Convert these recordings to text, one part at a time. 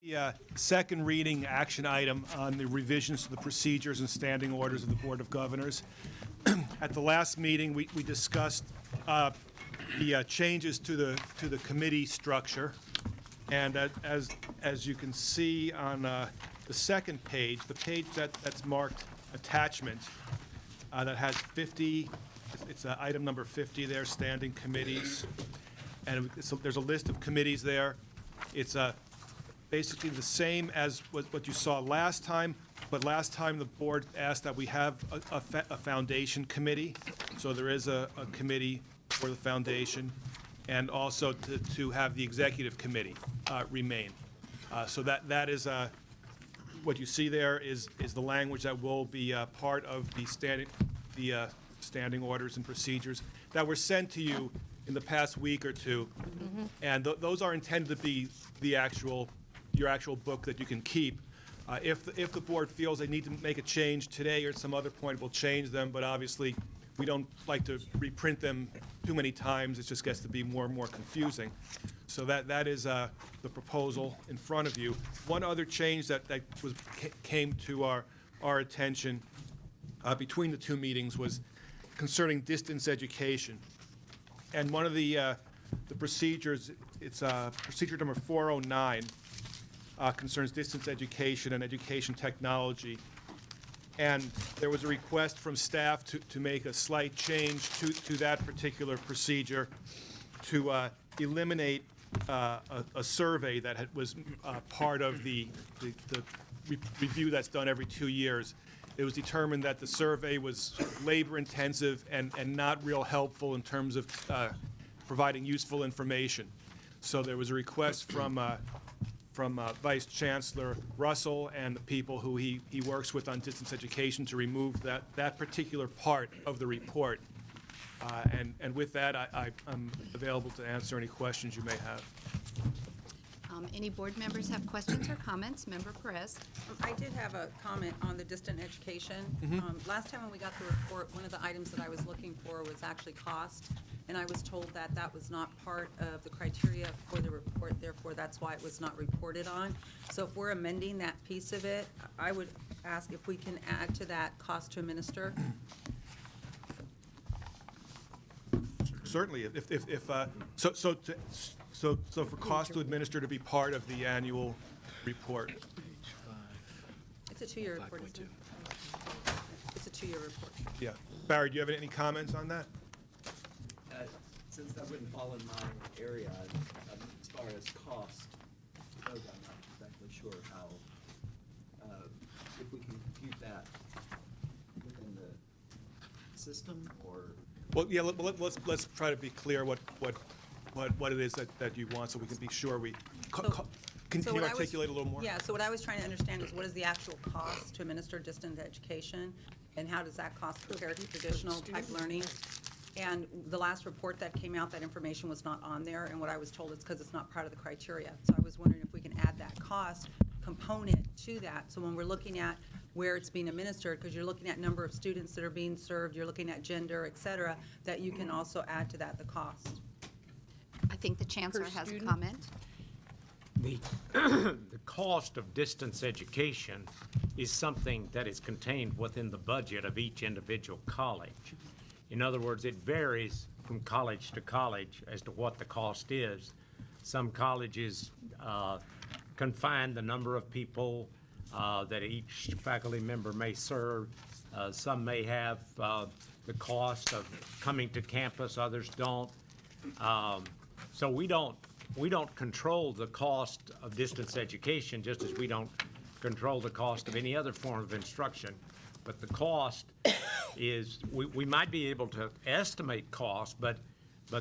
The second reading action item on the revisions to the procedures and standing orders of the Board of Governors. At the last meeting, we discussed the changes to the committee structure, and as you can see on the second page, the page that's marked attachment, that has 50. It's item number 50 there, standing committees, and there's a list of committees there. It's basically the same as what you saw last time, but last time the board asked that we have a foundation committee. So there is a committee for the foundation, and also to have the executive committee remain. So that is what you see there is the language that will be part of the standing orders and procedures that were sent to you in the past week or two, and those are intended to be your actual book that you can keep. If the board feels they need to make a change today or at some other point, we'll change them, but obviously we don't like to reprint them too many times. It just gets to be more and more confusing. So that is the proposal in front of you. One other change that came to our attention between the two meetings was concerning distance education. And one of the procedures, it's procedure number 409, concerns distance education and education technology. And there was a request from staff to make a slight change to that particular procedure to eliminate a survey that was part of the review that's done every 2 years. It was determined that the survey was labor-intensive and not real helpful in terms of providing useful information. So there was a request from Vice Chancellor Russell and the people who he works with on distance education to remove that particular part of the report. And with that, I'm available to answer any questions you may have. Any board members have questions or comments? Member Perez. I did have a comment on the distant education. Last time when we got the report, one of the items that I was looking for was actually cost, and I was told that that was not part of the criteria for the report, therefore that's why it was not reported on. So if we're amending that piece of it, I would ask if we can add to that cost to administer. Certainly, so for cost to administer to be part of the annual report. It's a 2-year report, isn't it? It's a 2-year report. Yeah. Barry, do you have any comments on that? Since that wouldn't fall in my area, as far as cost goes, I'm not exactly sure how, if we can compute that within the system, or? Well, yeah, let's try to be clear what it is that you want, so we can be sure we can you articulate a little more? Yeah, so what I was trying to understand is what is the actual cost to administer distant education, and how does that cost compare to traditional type learning? And the last report that came out, that information was not on there, and what I was told is because it's not part of the criteria. So I was wondering if we can add that cost component to that, so when we're looking at where it's being administered, because you're looking at number of students that are being served, you're looking at gender, et cetera, that you can also add to that the cost. I think the Chancellor has a comment. The cost of distance education is something that is contained within the budget of each individual college. In other words, it varies from college to college as to what the cost is. Some colleges confine the number of people that each faculty member may serve. Some may have the cost of coming to campus, others don't. So we don't control the cost of distance education, just as we don't control the cost of any other form of instruction. But the cost is, we might be able to estimate cost, but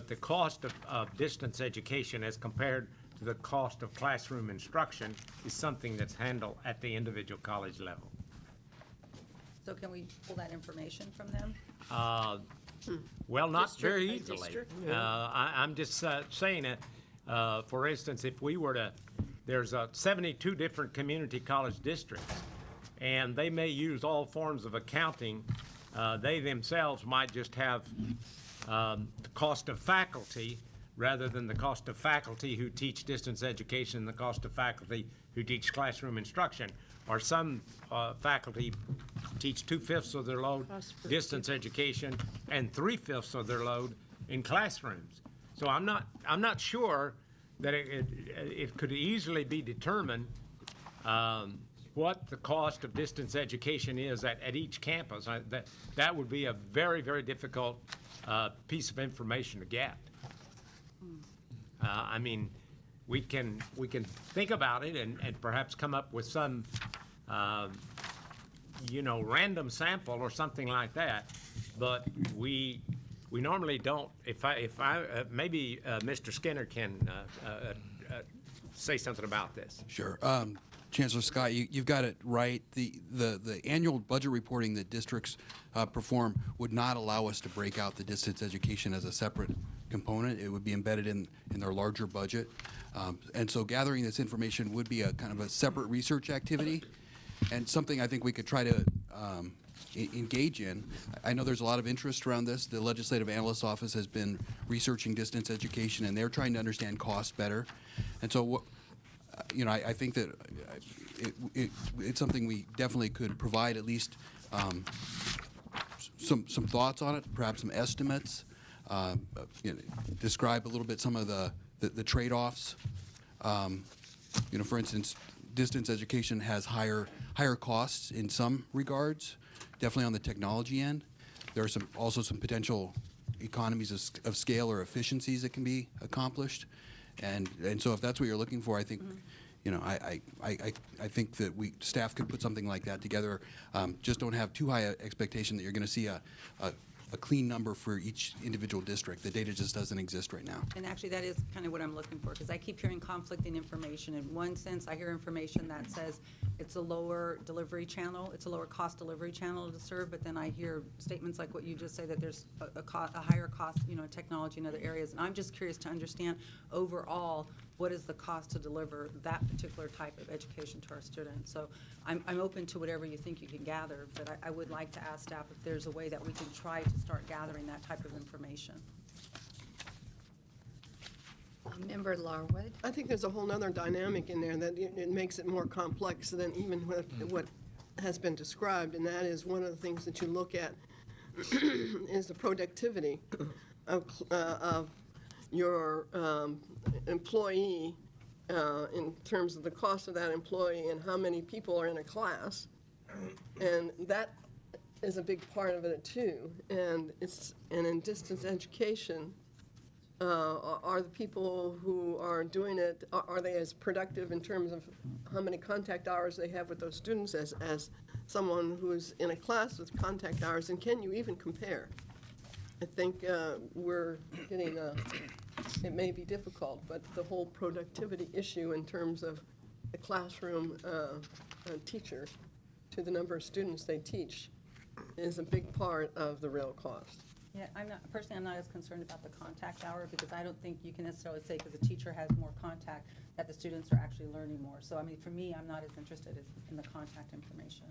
the cost of distance education as compared to the cost of classroom instruction is something that's handled at the individual college level. So can we pull that information from them? Well, not very easily. I'm just saying it. For instance, if we were to, there's 72 different community college districts, and they may use all forms of accounting. They themselves might just have the cost of faculty, rather than the cost of faculty who teach distance education and the cost of faculty who teach classroom instruction. Or some faculty teach 2/5 of their load distance education and 3/5 of their load in classrooms. So I'm not sure that it could easily be determined what the cost of distance education is at each campus. That would be a very, very difficult piece of information to get. I mean, we can think about it and perhaps come up with some, random sample or something like that. But we normally don't. If I maybe Mr. Skinner can say something about this. Sure. Chancellor Scott, you've got it right. The annual budget reporting that districts perform would not allow us to break out the distance education as a separate component. It would be embedded in their larger budget. And so gathering this information would be a kind of a separate research activity and something I think we could try to engage in. I know there's a lot of interest around this. The Legislative Analyst's Office has been researching distance education, and they're trying to understand costs better. And so, I think that it's something we definitely could provide at least some thoughts on it, perhaps some estimates, describe a little bit some of the trade-offs. For instance, distance education has higher costs in some regards, definitely on the technology end. There are also some potential economies of scale or efficiencies that can be accomplished. And so if that's what you're looking for, I think, I think that staff could put something like that together. Just don't have too high an expectation that you're going to see a clean number for each individual district. The data just doesn't exist right now. And actually, that is kind of what I'm looking for, because I keep hearing conflicting information. In one sense, I hear information that says it's a lower delivery channel, it's a lower cost delivery channel to serve, but then I hear statements like what you just say, that there's a higher cost, technology in other areas. And I'm just curious to understand overall, what is the cost to deliver that particular type of education to our students? So I'm open to whatever you think you can gather, but I would like to ask staff if there's a way that we can try to start gathering that type of information. Member Larwood. I think there's a whole other dynamic in there that it makes it more complex than even what has been described, and that is one of the things that you look at is the productivity of your employee in terms of the cost of that employee and how many people are in a class, and that is a big part of it too. And in distance education, are the people who are doing it, are they as productive in terms of how many contact hours they have with those students as someone who's in a class with contact hours, and can you even compare? I think we're getting it may be difficult, but the whole productivity issue in terms of the classroom teacher to the number of students they teach is a big part of the real cost. Yeah, I'm not as concerned about the contact hour, because I don't think you can necessarily say because the teacher has more contact that the students are actually learning more. So, for me, I'm not as interested in the contact information.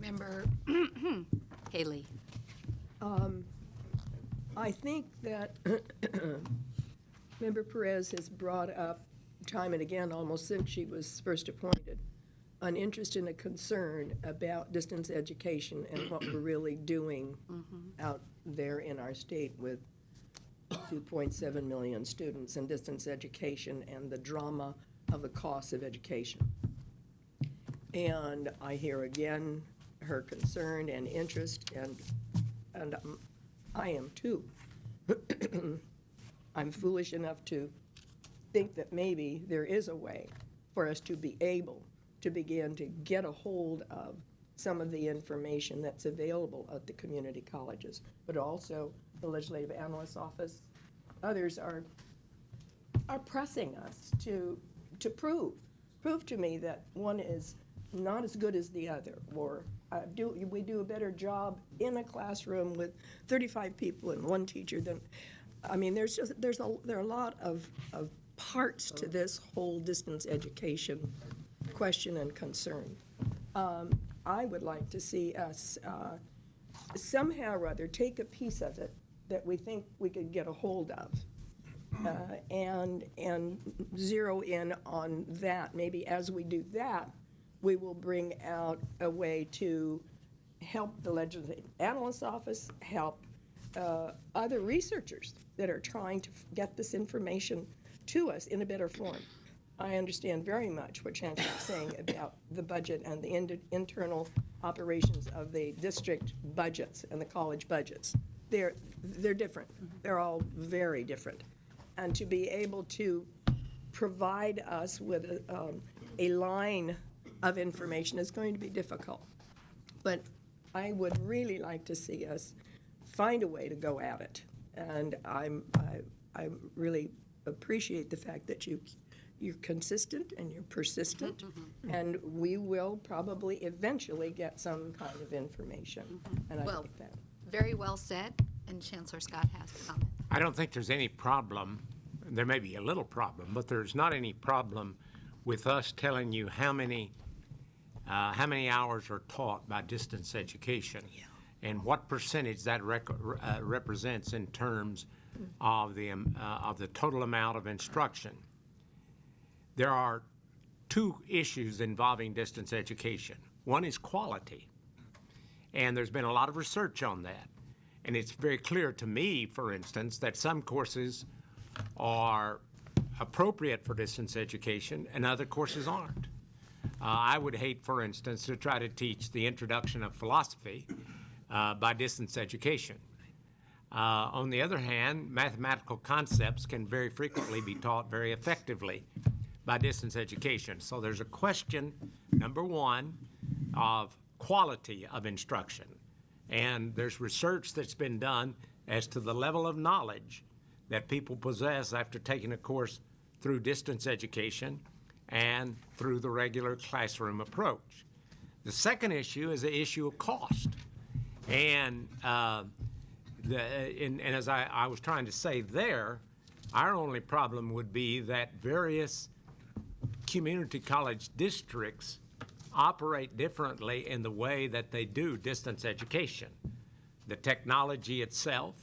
Member Haley. I think that Member Perez has brought up time and again, almost since she was first appointed, an interest and a concern about distance education and what we're really doing out there in our state with 2.7 million students in distance education and the drama of the cost of education. And I hear again her concern and interest, and I am too. I'm foolish enough to think that maybe there is a way for us to be able to begin to get a hold of some of the information that's available at the community colleges, but also the Legislative Analyst's Office. Others are pressing us to prove to me that one is not as good as the other, or we do a better job in a classroom with 35 people and one teacher than. There are a lot of parts to this whole distance education question and concern. I would like to see us somehow or other take a piece of it that we think we could get a hold of, and zero in on that. Maybe as we do that, we will bring out a way to help the Legislative Analyst's Office, help other researchers that are trying to get this information to us in a better form. I understand very much what Chancellor is saying about the budget and the internal operations of the district budgets and the college budgets. They're different. They're all very different. And to be able to provide us with a line of information is going to be difficult. But I would really like to see us find a way to go at it. And I really appreciate the fact that you're consistent and you're persistent, and we will probably eventually get some kind of information. And I Well, think that. very well said, and Chancellor Scott has a comment. I don't think there's any problem. There may be a little problem, but there's not any problem with us telling you how many hours are taught by distance education and what percentage that represents in terms of the total amount of instruction. There are two issues involving distance education. One is quality, and there's been a lot of research on that. And it's very clear to me, for instance, that some courses are appropriate for distance education and other courses aren't. I would hate, for instance, to try to teach the introduction of philosophy by distance education. On the other hand, mathematical concepts can very frequently be taught very effectively by distance education. So there's a question, number one, of quality of instruction. And there's research that's been done as to the level of knowledge that people possess after taking a course through distance education and through the regular classroom approach. The second issue is the issue of cost. And, as I was trying to say there, our only problem would be that various community college districts operate differently in the way that they do distance education. The technology itself,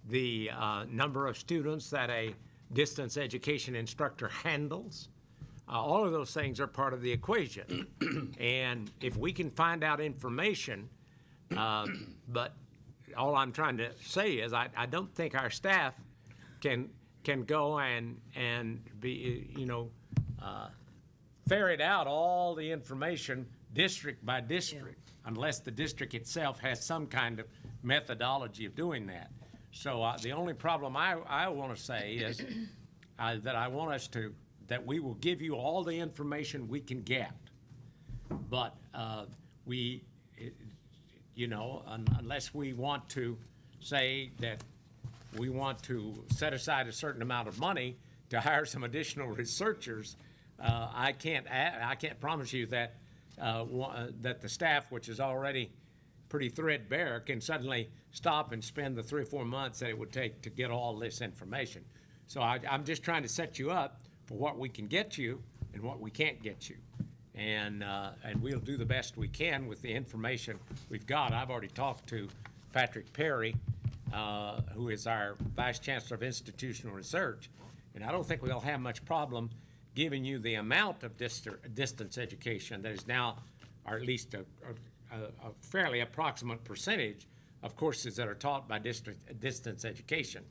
the number of students that a distance education instructor handles, all of those things are part of the equation. And if we can find out information, but all I'm trying to say is I don't think our staff can go and be, ferret out all the information district by district unless the district itself has some kind of methodology of doing that. So the only problem I want to say is that we will give you all the information we can get, but unless we want to say that we want to set aside a certain amount of money to hire some additional researchers, I can't promise you that that the staff, which is already pretty threadbare, can suddenly stop and spend the 3 or 4 months that it would take to get all this information. So I'm just trying to set you up for what we can get you and what we can't get you. And we'll do the best we can with the information we've got. I've already talked to Patrick Perry, who is our Vice Chancellor of Institutional Research, and I don't think we'll have much problem giving you the amount of distance education that is now, or at least a fairly approximate percentage of courses that are taught by distance education.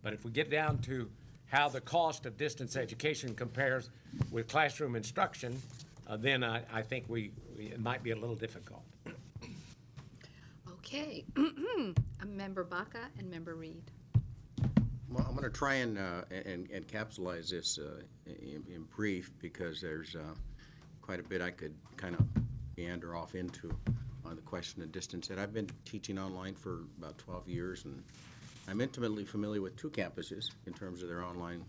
But if we get down to how the cost of distance education compares with classroom instruction, then I think it might be a little difficult. Okay. Member Baca and Member Reed. Well, I'm going to try and capsulize this in brief, because there's quite a bit I could kind of meander off into on the question of distance ed. I've been teaching online for about 12 years, and I'm intimately familiar with two campuses in terms of their online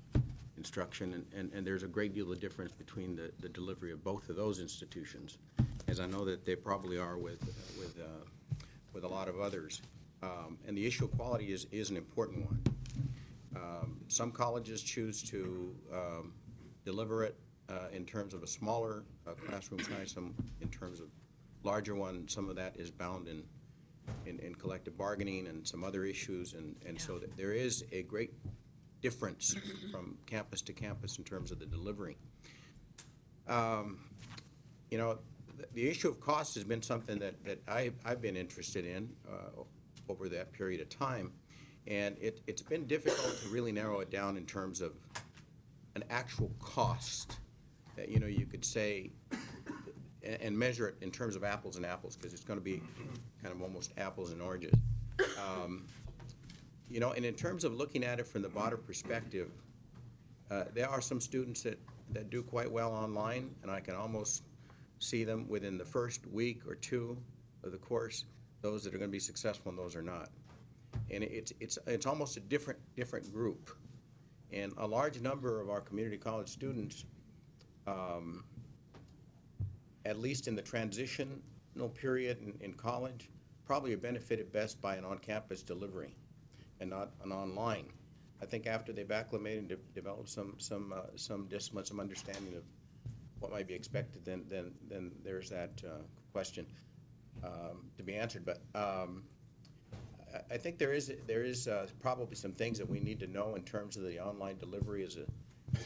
instruction, and there's a great deal of difference between the delivery of both of those institutions, as I know that they probably are with a lot of others. And the issue of quality is an important one. Some colleges choose to deliver it in terms of a smaller classroom size, some in terms of larger one. Some of that is bound in collective bargaining and some other issues, and so there is a great difference from campus to campus in terms of the delivery. You know, the issue of cost has been something that I've been interested in over that period of time, and it's been difficult to really narrow it down in terms of an actual cost that, you know, you could say and measure it in terms of apples and apples, because it's going to be kind of almost apples and oranges. You know, and in terms of looking at it from the broader perspective, there are some students that do quite well online, and I can almost see them within the first week or two of the course, those that are going to be successful and those are not. And it's almost a different group. And a large number of our community college students, at least in the transitional period in college, probably are benefited best by an on-campus delivery and not an online. I think after they've acclimated and developed some discipline, some understanding of what might be expected, then there's that question to be answered. But I think there is probably some things that we need to know in terms of the online delivery as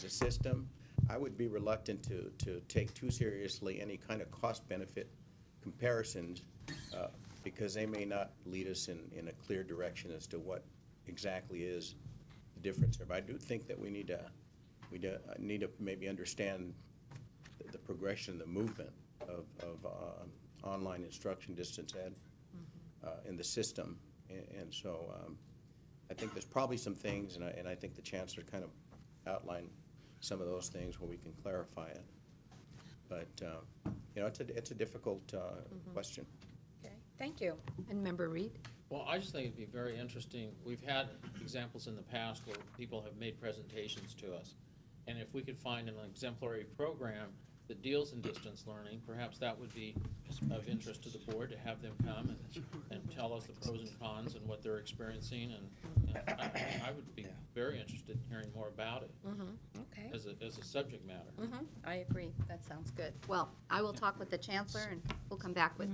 a system. I would be reluctant to take too seriously any kind of cost-benefit comparisons because they may not lead us in a clear direction as to what exactly is the difference there. But I do think that we need to maybe understand the progression, the movement of online instruction, distance ed in the system. And so I think there's probably some things, and I think the chancellor kind of outlined some of those things where we can clarify it. But you know, it's a difficult question. Okay, thank you. And Member Reed? Well, I just think it'd be very interesting. We've had examples in the past where people have made presentations to us. And if we could find an exemplary program that deals in distance learning, perhaps that would be of interest to the board to have them come and tell us the pros and cons and what they're experiencing. And I would be very interested in hearing more about it Okay. as a subject matter. I agree. That sounds good. Well, I will talk with the chancellor, and we'll come back with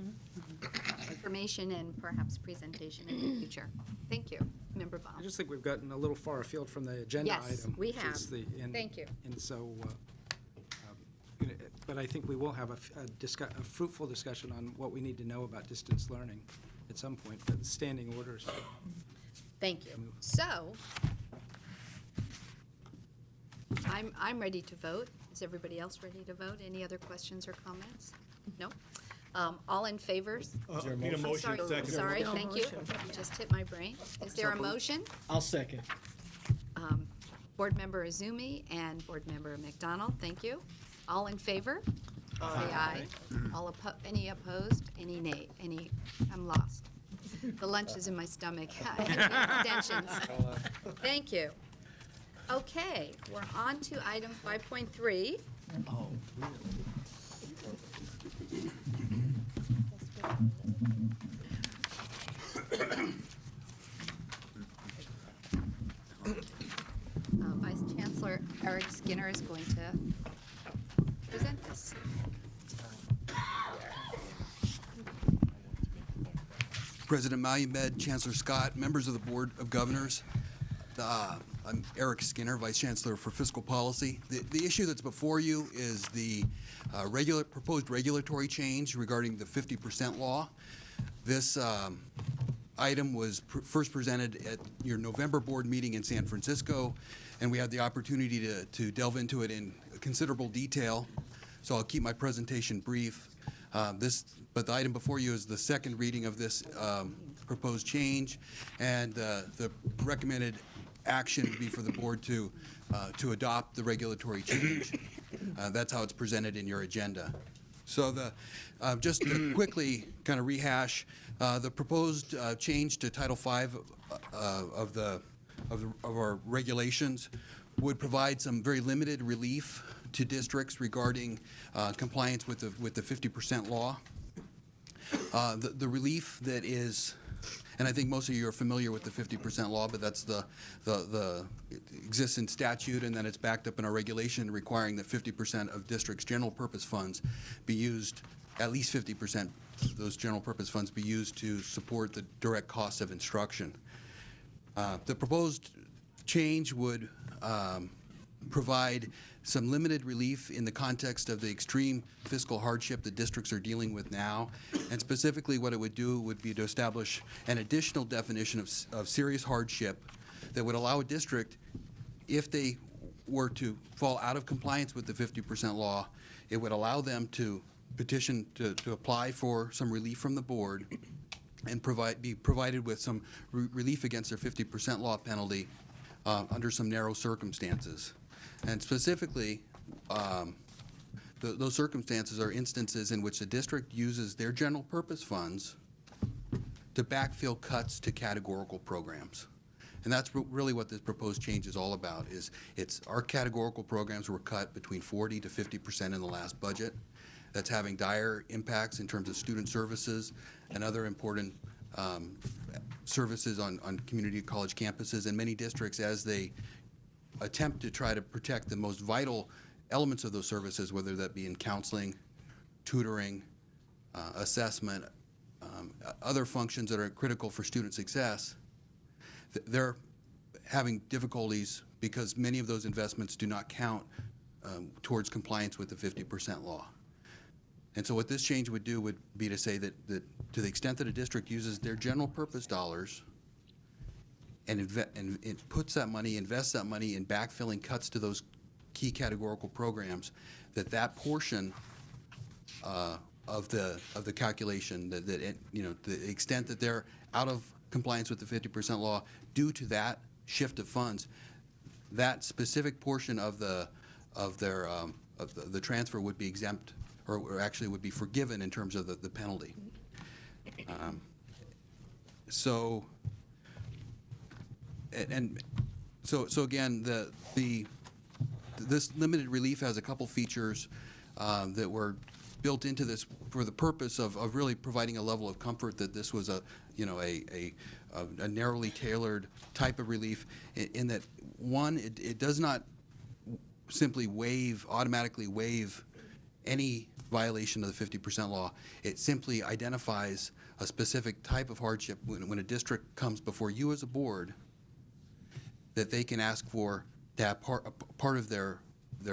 information and perhaps presentation in the future. Thank you. Member Baum. I just think we've gotten a little far afield from the agenda Yes, item. we which have. is Thank you. And so, but I think we will have a fruitful discussion on what we need to know about distance learning at some point, but standing orders. Thank you. So, I'm ready to vote. Is everybody else ready to vote? Any other questions or comments? No? All in favor? Need a motion, second. Sorry, thank you. Just hit my brain. Is there a motion? I'll second. Board Member Izumi and Board Member McDonald, thank you. All in favor? Say aye. Any opposed? Any nay? I'm lost. The lunch is in my stomach. Any abstentions? Thank you. Okay, we're on to item 5.3. Vice Chancellor Eric Skinner is going to present this. President Malumed, Chancellor Scott, members of the Board of Governors. I'm Eric Skinner, Vice Chancellor for Fiscal Policy. The issue that's before you is the proposed regulatory change regarding the 50% law. This item was first presented at your November board meeting in San Francisco, and we had the opportunity to delve into it in considerable detail. So I'll keep my presentation brief. But the item before you is the second reading of this proposed change, and the recommended action would be for the board to adopt the regulatory change. That's how it's presented in your agenda. So just to quickly kind of rehash, the proposed change to Title V of our regulations would provide some very limited relief to districts regarding compliance with the 50% law. The relief that is, and I think most of you are familiar with the 50% law, but that's the it exists in statute, and then it's backed up in our regulation requiring that 50% of districts' general purpose funds be used, at least 50% those general purpose funds be used to support the direct costs of instruction. The proposed change would provide some limited relief in the context of the extreme fiscal hardship that districts are dealing with now. And specifically what it would do would be to establish an additional definition of serious hardship that would allow a district, if they were to fall out of compliance with the 50% law, it would allow them to petition to apply for some relief from the board and be provided with some relief against their 50% law penalty under some narrow circumstances. And specifically, those circumstances are instances in which the district uses their general purpose funds to backfill cuts to categorical programs. And that's really what this proposed change is all about, is our categorical programs were cut between 40 to 50% in the last budget. That's having dire impacts in terms of student services and other important services on community college campuses. And many districts, as they attempt to try to protect the most vital elements of those services, whether that be in counseling, tutoring, assessment, other functions that are critical for student success, they're having difficulties because many of those investments do not count towards compliance with the 50% law. And so what this change would do would be to say that to the extent that a district uses their general purpose dollars and it puts that money, invests that money in backfilling cuts to those key categorical programs, that portion of the calculation, that the extent that they're out of compliance with the 50% law due to that shift of funds, that specific portion of the transfer would be exempt, or actually would be forgiven in terms of the penalty. So again, this limited relief has a couple features that were built into this for the purpose of really providing a level of comfort that this was a narrowly tailored type of relief, in that, one, it does not simply automatically waive any violation of the 50% law. It simply identifies a specific type of hardship when a district comes before you as a board, that they can ask for to have part of their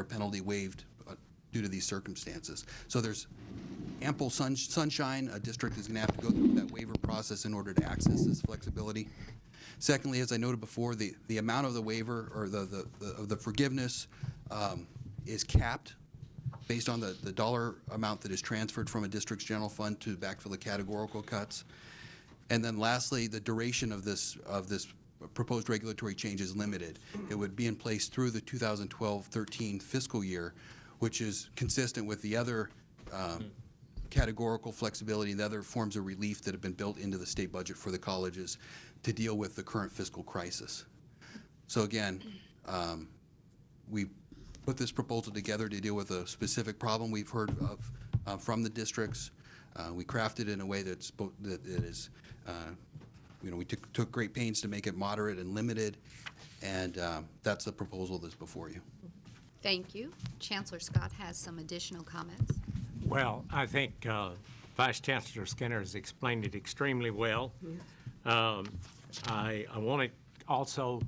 penalty waived due to these circumstances. So there's ample sunshine. A district is going to have to go through that waiver process in order to access this flexibility. Secondly, as I noted before, the amount of the waiver or the forgiveness is capped based on the dollar amount that is transferred from a district's general fund to backfill the categorical cuts. And then lastly, the duration of this proposed regulatory change is limited. It would be in place through the 2012-13 fiscal year, which is consistent with the other categorical flexibility and the other forms of relief that have been built into the state budget for the colleges to deal with the current fiscal crisis. So again, we put this proposal together to deal with a specific problem we've heard of from the districts. We crafted it in a way that is, we took great pains to make it moderate and limited, and that's the proposal that's before you. Thank you. Chancellor Scott has some additional comments. Well, I think Vice Chancellor Skinner has explained it extremely well. I want to also,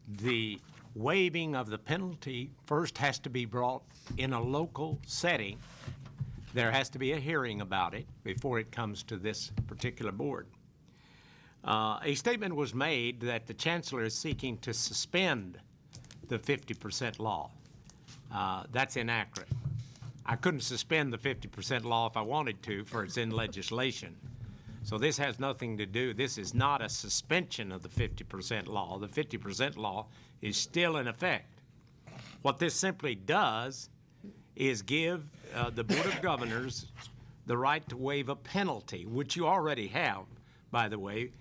the waiving of the penalty first has to be brought in a local setting. There has to be a hearing about it before it comes to this particular board. A statement was made that the Chancellor is seeking to suspend the 50% law. That's inaccurate. I couldn't suspend the 50% law if I wanted to, for it's in legislation. So this has nothing to do, this is not a suspension of the 50% law. The 50% law is still in effect. What this simply does is give the Board of Governors the right to waive a penalty, which you already have, by the way,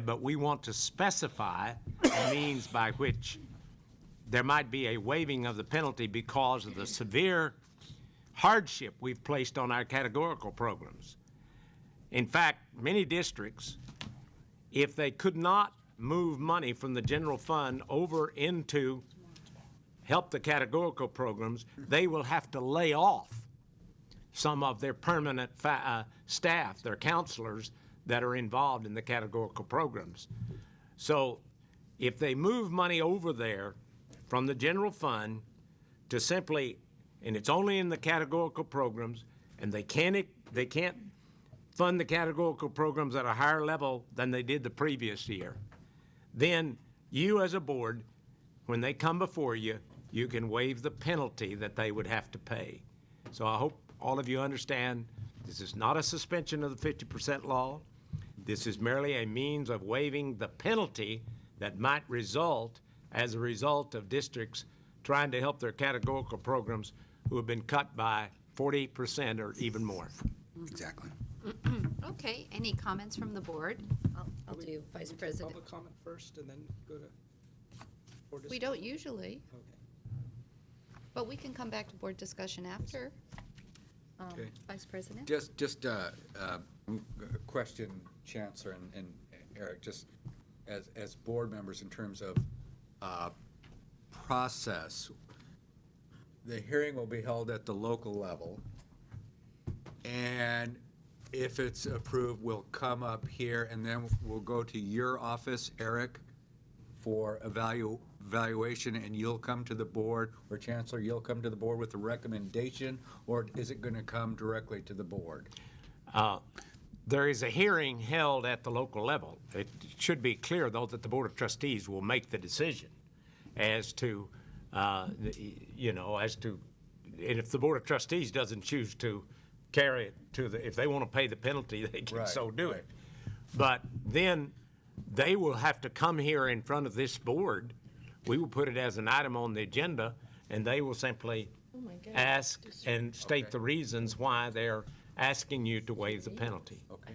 but we want to specify the means by which there might be a waiving of the penalty because of the severe hardship we've placed on our categorical programs. In fact, many districts, if they could not move money from the general fund over into help the categorical programs, they will have to lay off some of their permanent staff, their counselors that are involved in the categorical programs. So if they move money over there from the general fund to simply, and it's only in the categorical programs, and they can't fund the categorical programs at a higher level than they did the previous year, then you as a board, when they come before you, you can waive the penalty that they would have to pay. So I hope all of you understand this is not a suspension of the 50% law. This is merely a means of waiving the penalty that might result as a result of districts trying to help their categorical programs who have been cut by 48% or even more. Exactly. Okay, any comments from the board? I'll do Vice President. Public comment first and then go to board We discussion? don't usually, Okay. but we can come back to board discussion after. Okay. Vice President? Just a question, Chancellor and Eric, just as board members in terms of process. The hearing will be held at the local level, and if it's approved, we'll come up here, and then we'll go to your office, Eric, for evaluation, and you'll come to the board, or Chancellor, you'll come to the board with a recommendation, or is it going to come directly to the board? There is a hearing held at the local level. It should be clear, though, that the Board of Trustees will make the decision as to, and if the Board of Trustees doesn't choose to carry it to if they want to pay the penalty, they can so do it. But then they will have to come here in front of this board. We will put it as an item on the agenda, and they will simply ask and state the reasons why they're asking you to waive the penalty. Okay.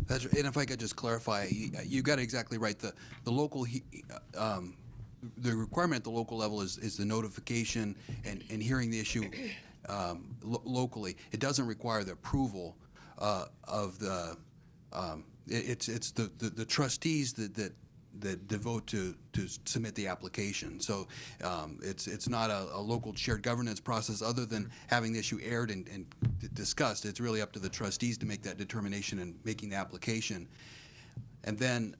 That's, and if I could just clarify, you got it exactly right. The local, the requirement at the local level is the notification and hearing the issue locally. It doesn't require the approval of the. It's the trustees that devote to submit the application. So it's not a local shared governance process other than having the issue aired and discussed. It's really up to the trustees to make that determination and making the application. And then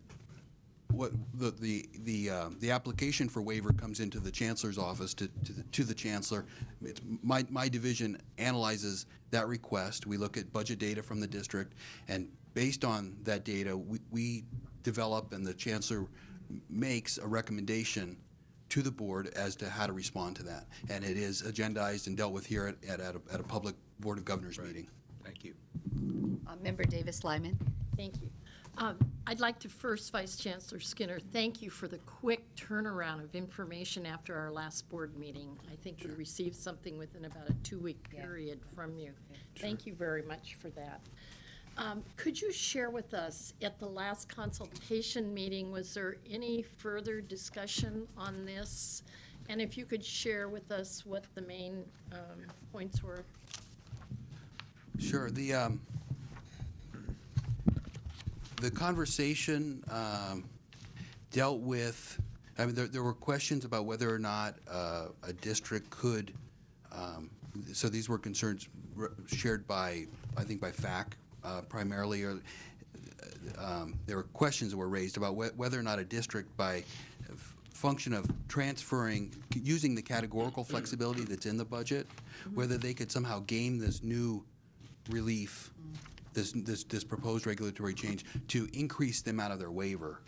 what the application for waiver comes into the chancellor's office to the chancellor. It's my division analyzes that request. We look at budget data from the district, and based on that data, we develop, and the chancellor makes a recommendation to the board as to how to respond to that. And it is agendized and dealt with here at a public Board of Governors meeting. Thank you. Member Davis Lyman. Thank you. I'd like to first, Vice Chancellor Skinner, thank you for the quick turnaround of information after our last board meeting. I think we received something within about a 2-week period from you. Thank you very much for that. Could you share with us, at the last consultation meeting, was there any further discussion on this? And if you could share with us what the main points were. Sure. The conversation dealt with, I mean, there were questions about whether or not a district could, so these were concerns shared by, I think, by FAC primarily, or there were questions that were raised about whether or not a district, by function of transferring, using the categorical flexibility that's in the budget, whether they could somehow game this new relief, this proposed regulatory change, to increase the amount of their waiver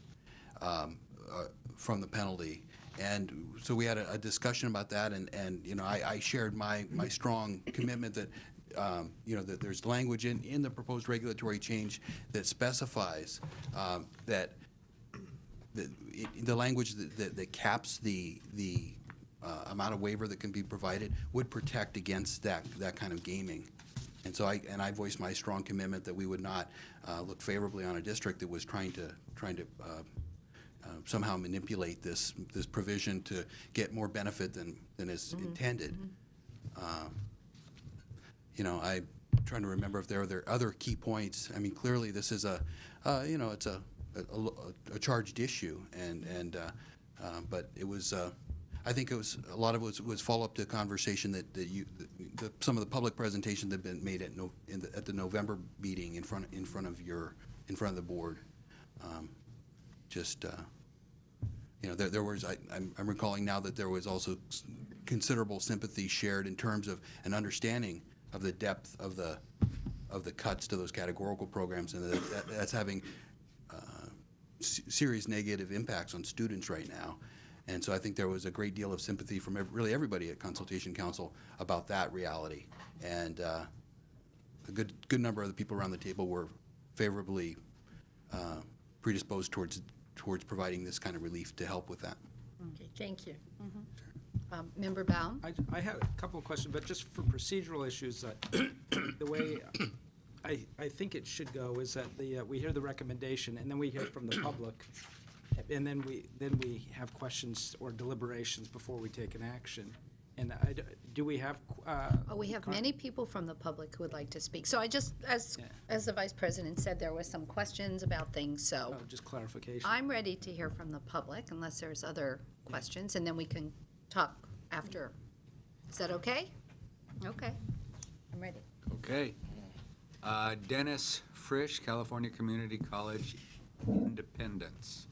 from the penalty. And so we had a discussion about that, and I shared my strong commitment that that there's language in the proposed regulatory change that specifies that the language that caps the amount of waiver that can be provided would protect against that kind of gaming. And so I voiced my strong commitment that we would not look favorably on a district that was trying to somehow manipulate this provision to get more benefit than is intended. I'm trying to remember if there are other key points. I mean, clearly this is it's a charged issue, but it was I think a lot of it was follow-up to a conversation that some of the public presentations that have been made at the November meeting in front of the board. There was, I'm recalling now that there was also considerable sympathy shared in terms of an understanding of the depth of the cuts to those categorical programs, and that's having serious negative impacts on students right now. And so I think there was a great deal of sympathy from really everybody at Consultation Council about that reality. And a good number of the people around the table were favorably predisposed towards providing this kind of relief to help with that. Okay, thank you. Member Baum? I had a couple of questions, but just for procedural issues, the way I think it should go is that we hear the recommendation, and then we hear from the public, and then we have questions or deliberations before we take an action. And do we have? We have many people from the public who would like to speak. So I just, as the Vice President said, there was some questions about things, so. Just clarification. I'm ready to hear from the public unless there's other questions, and then we can talk after. Is that okay? Okay, I'm ready. Okay. Dennis Frisch, California Community College Independence.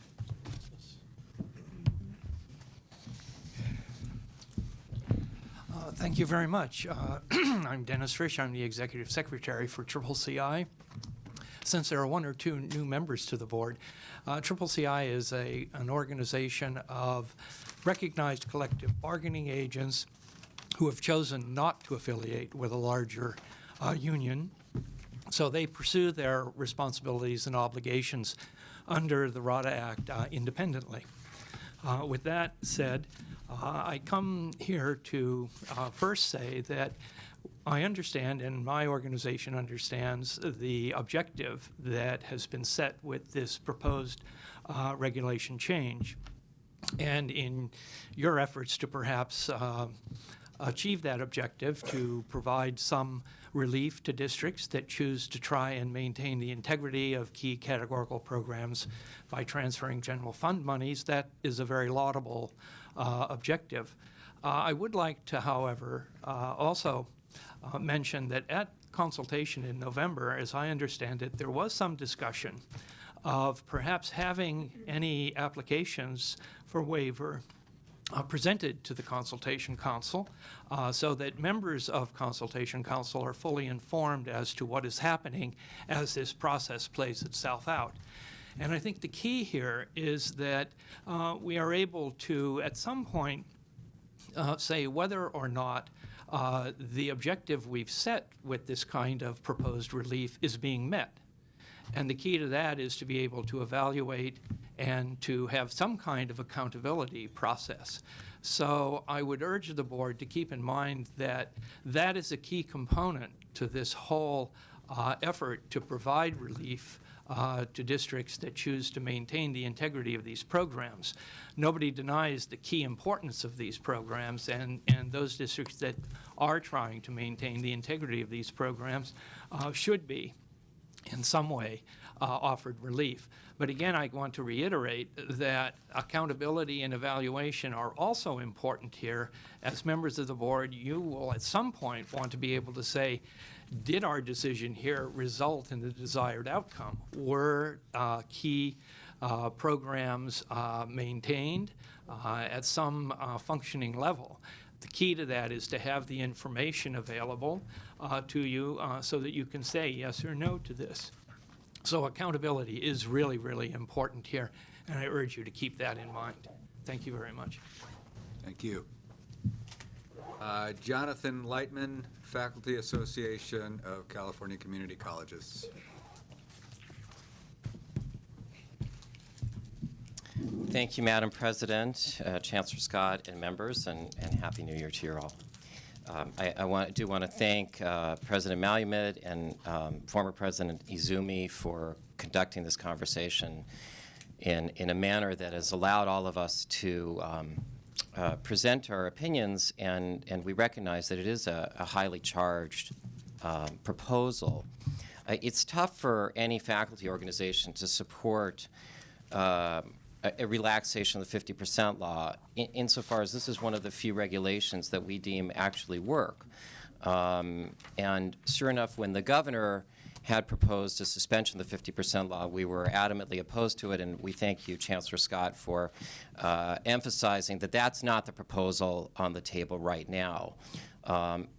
Thank you very much. I'm Dennis Frisch. I'm the Executive Secretary for CCCI. Since there are one or two new members to the board, CCCI is an organization of recognized collective bargaining agents who have chosen not to affiliate with a larger union. So they pursue their responsibilities and obligations under the RADA Act independently. With that said, I come here to first say that I understand, and my organization understands, the objective that has been set with this proposed regulation change. And in your efforts to perhaps achieve that objective, to provide some relief to districts that choose to try and maintain the integrity of key categorical programs by transferring general fund monies, that is a very laudable objective. I would like to, however, also mention that at consultation in November, as I understand it, there was some discussion of perhaps having any applications for waiver presented to the Consultation Council so that members of Consultation Council are fully informed as to what is happening as this process plays itself out. And I think the key here is that we are able to, at some point, say whether or not the objective we've set with this kind of proposed relief is being met. And the key to that is to be able to evaluate and to have some kind of accountability process. So I would urge the board to keep in mind that that is a key component to this whole effort to provide relief to districts that choose to maintain the integrity of these programs. Nobody denies the key importance of these programs, and those districts that are trying to maintain the integrity of these programs should be, in some way, offered relief. But again, I want to reiterate that accountability and evaluation are also important here. As members of the board, you will at some point want to be able to say, did our decision here result in the desired outcome? Were key programs maintained at some functioning level? The key to that is to have the information available to you so that you can say yes or no to this. So accountability is really, really important here, and I urge you to keep that in mind. Thank you very much. Thank you. Jonathan Lightman, Faculty Association of California Community Colleges. Thank you, Madam President, Chancellor Scott, and members, and Happy New Year to you all. I do want to thank President Malumed and former President Izumi for conducting this conversation in a manner that has allowed all of us to present our opinions, and we recognize that it is a highly charged proposal. It's tough for any faculty organization to support a a relaxation of the 50% law, insofar as this is one of the few regulations that we deem actually work. And sure enough, when the governor had proposed a suspension of the 50% law, we were adamantly opposed to it, and we thank you, Chancellor Scott, for emphasizing that that's not the proposal on the table right now.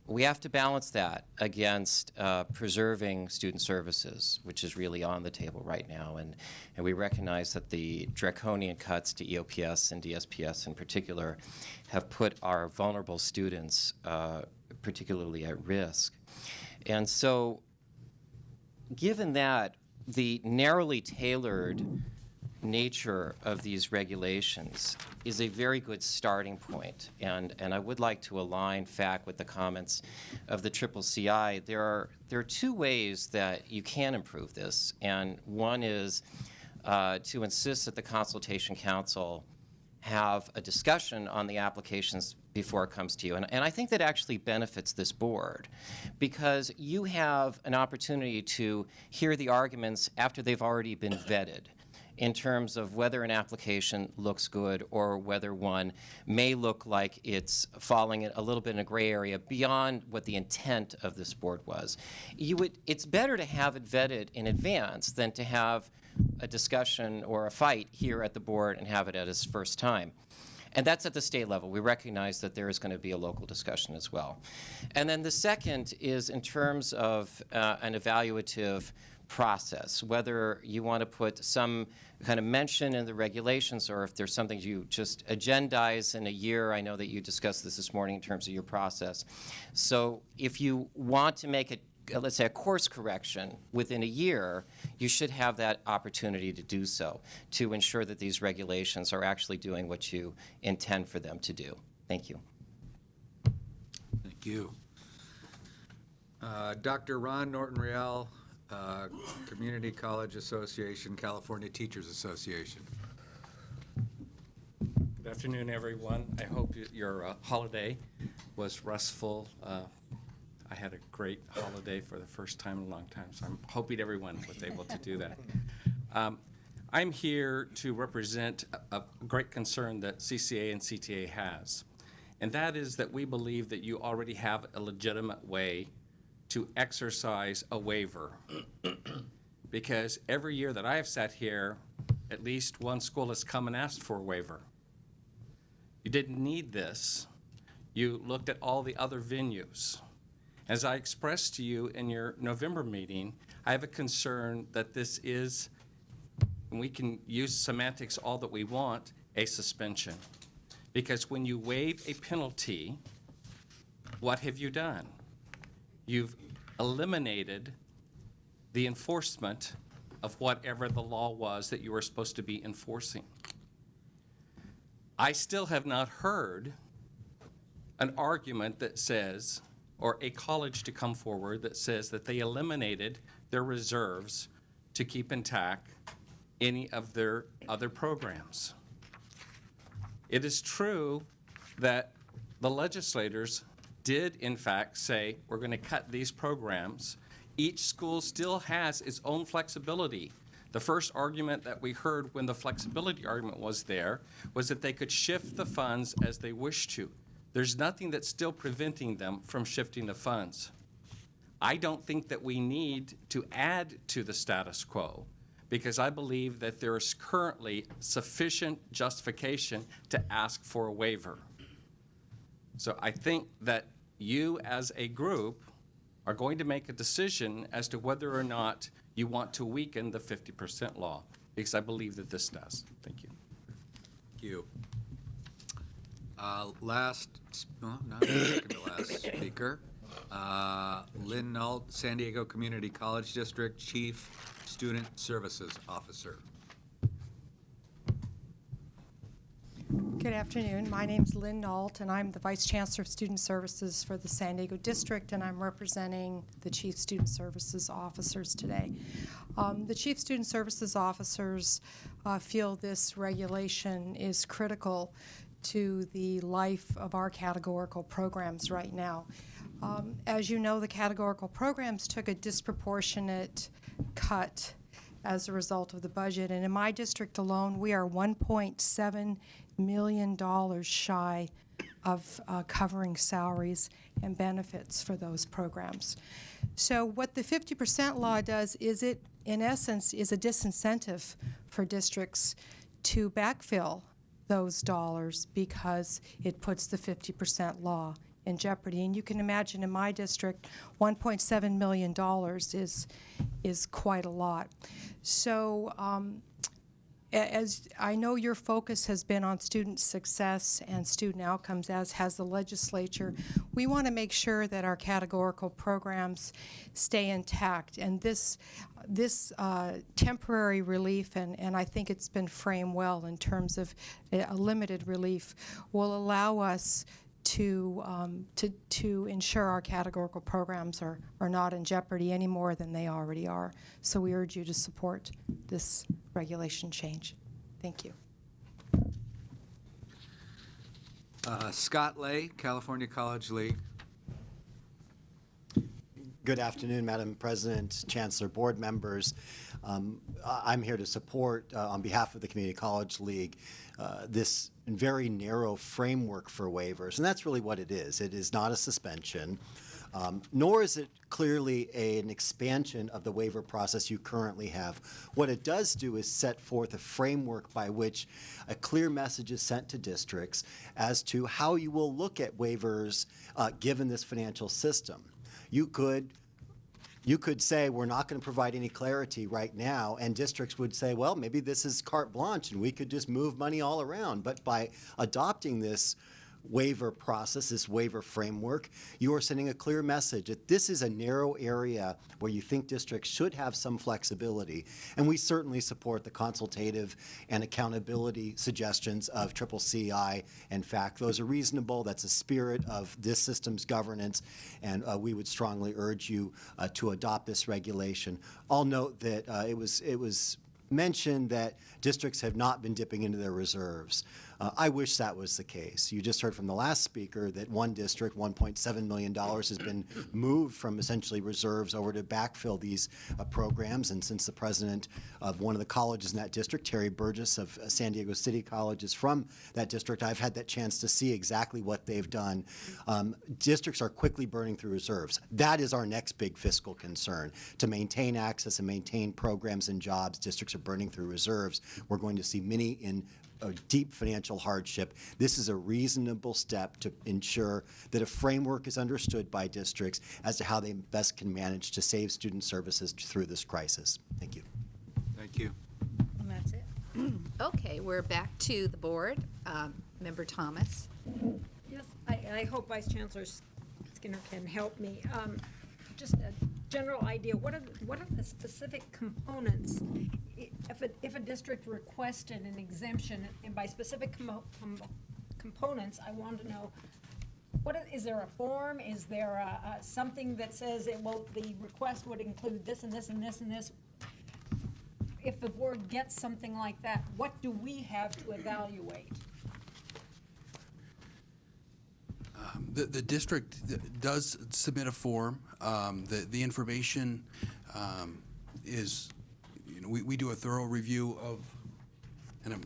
We have to balance that against preserving student services, which is really on the table right now. And we recognize that the draconian cuts to EOPS and DSPS in particular have put our vulnerable students particularly at risk. And so, given that, the narrowly tailored nature of these regulations is a very good starting point. And I would like to align FAC with the comments of the CCCI. There are two ways that you can improve this. And one is to insist that the Consultation Council have a discussion on the applications before it comes to you. And I think that actually benefits this board, because you have an opportunity to hear the arguments after they've already been vetted in terms of whether an application looks good or whether one may look like it's falling a little bit in a gray area beyond what the intent of this board was. It's better to have it vetted in advance than to have a discussion or a fight here at the board and have it at its first time. And that's at the state level. We recognize that there is going to be a local discussion as well. And then the second is in terms of an evaluative process, whether you want to put some kind of mention in the regulations or if there's something you just agendize in a year. I know that you discussed this morning in terms of your process. So if you want to make it, let's say, a course correction within a year, you should have that opportunity to do so to ensure that these regulations are actually doing what you intend for them to do. Thank you. Thank you. Dr. Ron Norton-Real, Community College Association, California Teachers Association. Good afternoon, everyone. I hope your holiday was restful. I had a great holiday for the first time in a long time, so I'm hoping everyone was able to do that. I'm here to represent a great concern that CCA and CTA has, and that is that we believe that you already have a legitimate way to exercise a waiver. Because every year that I have sat here, at least one school has come and asked for a waiver. You didn't need this. You looked at all the other venues. As I expressed to you in your November meeting, I have a concern that this is, and we can use semantics all that we want, a suspension. Because when you waive a penalty, what have you done? You've eliminated the enforcement of whatever the law was that you were supposed to be enforcing. I still have not heard an argument that says, or a college to come forward that says that they eliminated their reserves to keep intact any of their other programs. It is true that the legislators did, in fact, say, we're going to cut these programs. Each school still has its own flexibility. The first argument that we heard when the flexibility argument was there was that they could shift the funds as they wish to. There's nothing that's still preventing them from shifting the funds. I don't think that we need to add to the status quo, because I believe that there is currently sufficient justification to ask for a waiver. So I think that you as a group are going to make a decision as to whether or not you want to weaken the 50% law, because I believe that this does. Thank you. Thank you. Last, well, not second to last speaker, Lynn Nault, San Diego Community College District Chief Student Services Officer. Good afternoon. My name's Lynn Nault, and I'm the Vice Chancellor of Student Services for the San Diego District, and I'm representing the Chief Student Services Officers today. The Chief Student Services Officers feel this regulation is critical to the life of our categorical programs right now. As you know, the categorical programs took a disproportionate cut as a result of the budget. And in my district alone, we are $1.7 million shy of covering salaries and benefits for those programs. So what the 50% law does is it, in essence, is a disincentive for districts to backfill those dollars because it puts the 50% law in jeopardy. And you can imagine in my district, $1.7 million is quite a lot. So as I know your focus has been on student success and student outcomes, as has the legislature, we want to make sure that our categorical programs stay intact. And this temporary relief, and I think it's been framed well in terms of a limited relief, will allow us to ensure our categorical programs are not in jeopardy any more than they already are. So we urge you to support this regulation change. Thank you. Scott Lay, California College League. Good afternoon, Madam President, Chancellor, board members. I'm here to support, on behalf of the Community College League, this very narrow framework for waivers, and that's really what it is. It is not a suspension, nor is it clearly an expansion of the waiver process you currently have. What it does do is set forth a framework by which a clear message is sent to districts as to how you will look at waivers given this financial system. You could say we're not going to provide any clarity right now, and districts would say, well, maybe this is carte blanche and we could just move money all around. But by adopting this waiver process, this waiver framework, you are sending a clear message that this is a narrow area where you think districts should have some flexibility. And we certainly support the consultative and accountability suggestions of CCCI. In fact, those are reasonable. That's the spirit of this system's governance, and we would strongly urge you to adopt this regulation. I'll note that it was mentioned that districts have not been dipping into their reserves. I wish that was the case. You just heard from the last speaker that one district, $1.7 million, has been moved from essentially reserves over to backfill these programs. And since the president of one of the colleges in that district, Terry Burgess of San Diego City College, is from that district, I've had that chance to see exactly what they've done. Districts are quickly burning through reserves. That is our next big fiscal concern. To maintain access and maintain programs and jobs, districts are burning through reserves. We're going to see many in deep financial hardship. This is a reasonable step to ensure that a framework is understood by districts as to how they best can manage to save student services through this crisis. Thank you. Thank you. And that's it. Okay, we're back to the board. Member Thomas. Yes, I hope Vice Chancellor Skinner can help me. Just a general idea, what are the specific components? If a district requested an exemption, and by specific components, I want to know, is there a form? Is there something that says the request would include this and this and this and this? If the board gets something like that, what do we have to evaluate? The district does submit a form. The information is, we do a thorough review of, and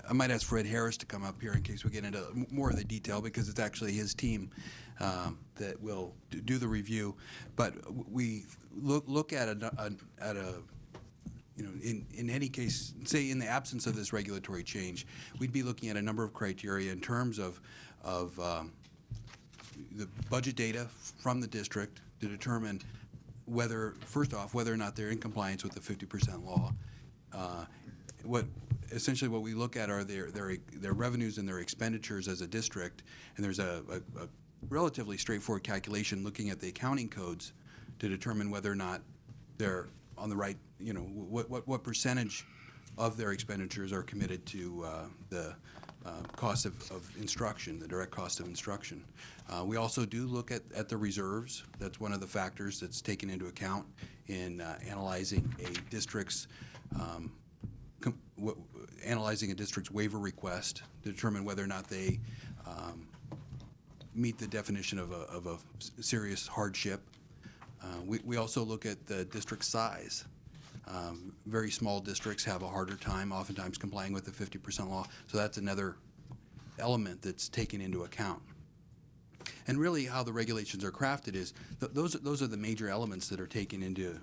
I might ask Fred Harris to come up here in case we get into more of the detail, because it's actually his team that will do the review. But we look at in any case, say in the absence of this regulatory change, we'd be looking at a number of criteria in terms of the budget data from the district to determine first off, whether or not they're in compliance with the 50% law. Essentially what we look at are their revenues and their expenditures as a district, and there's a relatively straightforward calculation looking at the accounting codes to determine whether or not they're on the right, what percentage of their expenditures are committed to the cost of instruction, the direct cost of instruction. We also do look at the reserves. That's one of the factors that's taken into account in analyzing a district's waiver request to determine whether or not they meet the definition of a serious hardship. We also look at the district size. Very small districts have a harder time oftentimes complying with the 50% law. So that's another element that's taken into account. And really how the regulations are crafted is, those are the major elements that are taken into,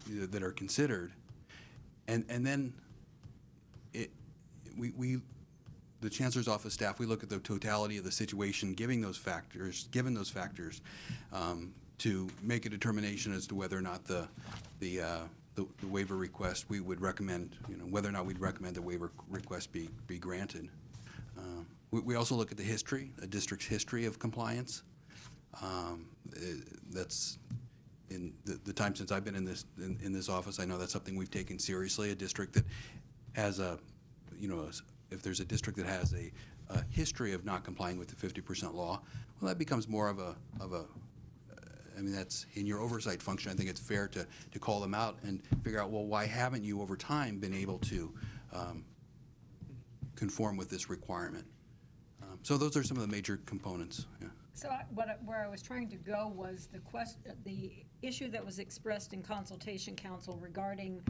that are considered. And then the Chancellor's Office staff, we look at the totality of the situation, given those factors, to make a determination as to whether or not the waiver request, we would recommend, whether or not we'd recommend the waiver request be granted. We also look at the history, a district's history of compliance. That's in the time since I've been in this office, I know that's something we've taken seriously. A district that has if there's a district that has a history of not complying with the 50% law, well, that becomes more of a I mean, that's in your oversight function. I think it's fair to call them out and figure out, well, why haven't you over time been able to conform with this requirement? So those are some of the major components. Yeah. So where I was trying to go was the issue that was expressed in consultation council regarding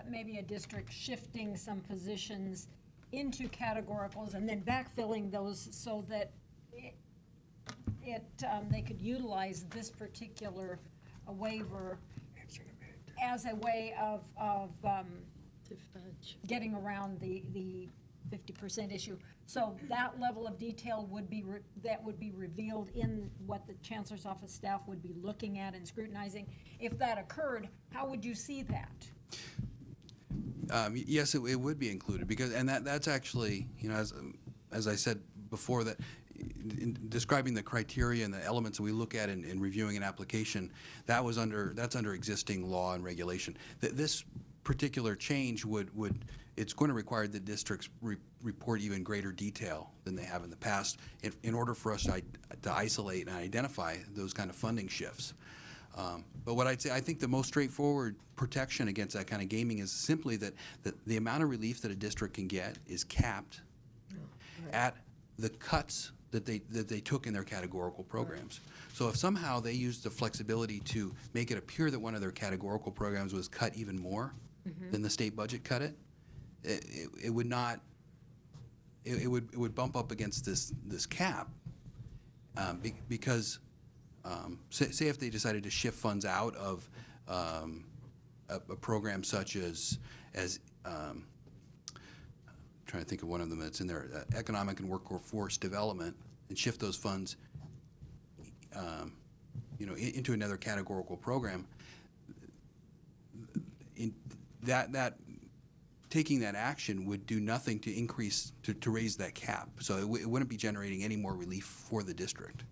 maybe a district shifting some positions into categoricals and then backfilling those so that they could utilize this particular waiver as a way of getting around the 50% issue. So that level of detail would be revealed in what the Chancellor's Office staff would be looking at and scrutinizing. If that occurred, how would you see that? Yes, it would be included because, and that's actually, as I said before, that in describing the criteria and the elements that we look at in reviewing an application, that's under existing law and regulation. This particular change it's going to require the districts report even greater detail than they have in the past in order for us to isolate and identify those kind of funding shifts. But what I'd say, I think the most straightforward protection against that kind of gaming is simply that the amount of relief that a district can get is capped at the cuts that they took in their categorical programs. So if somehow they used the flexibility to make it appear that one of their categorical programs was cut even more than the state budget cut it, it would not. It would bump up against this cap because say if they decided to shift funds out of a program such as trying to think of one of them that's in there, economic and workforce development, and shift those funds into another categorical program. Taking that action would do nothing to increase, to raise that cap. So it wouldn't be generating any more relief for the district.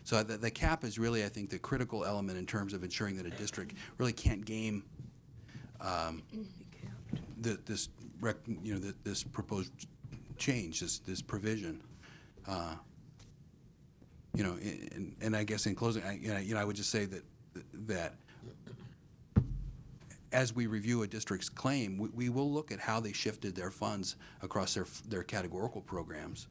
So the cap is really, I think, the critical element in terms of ensuring that a district really can't game this proposed change, this provision. And I guess in closing, I would just say that as we review a district's claim, we will look at how they shifted their funds across their categorical programs.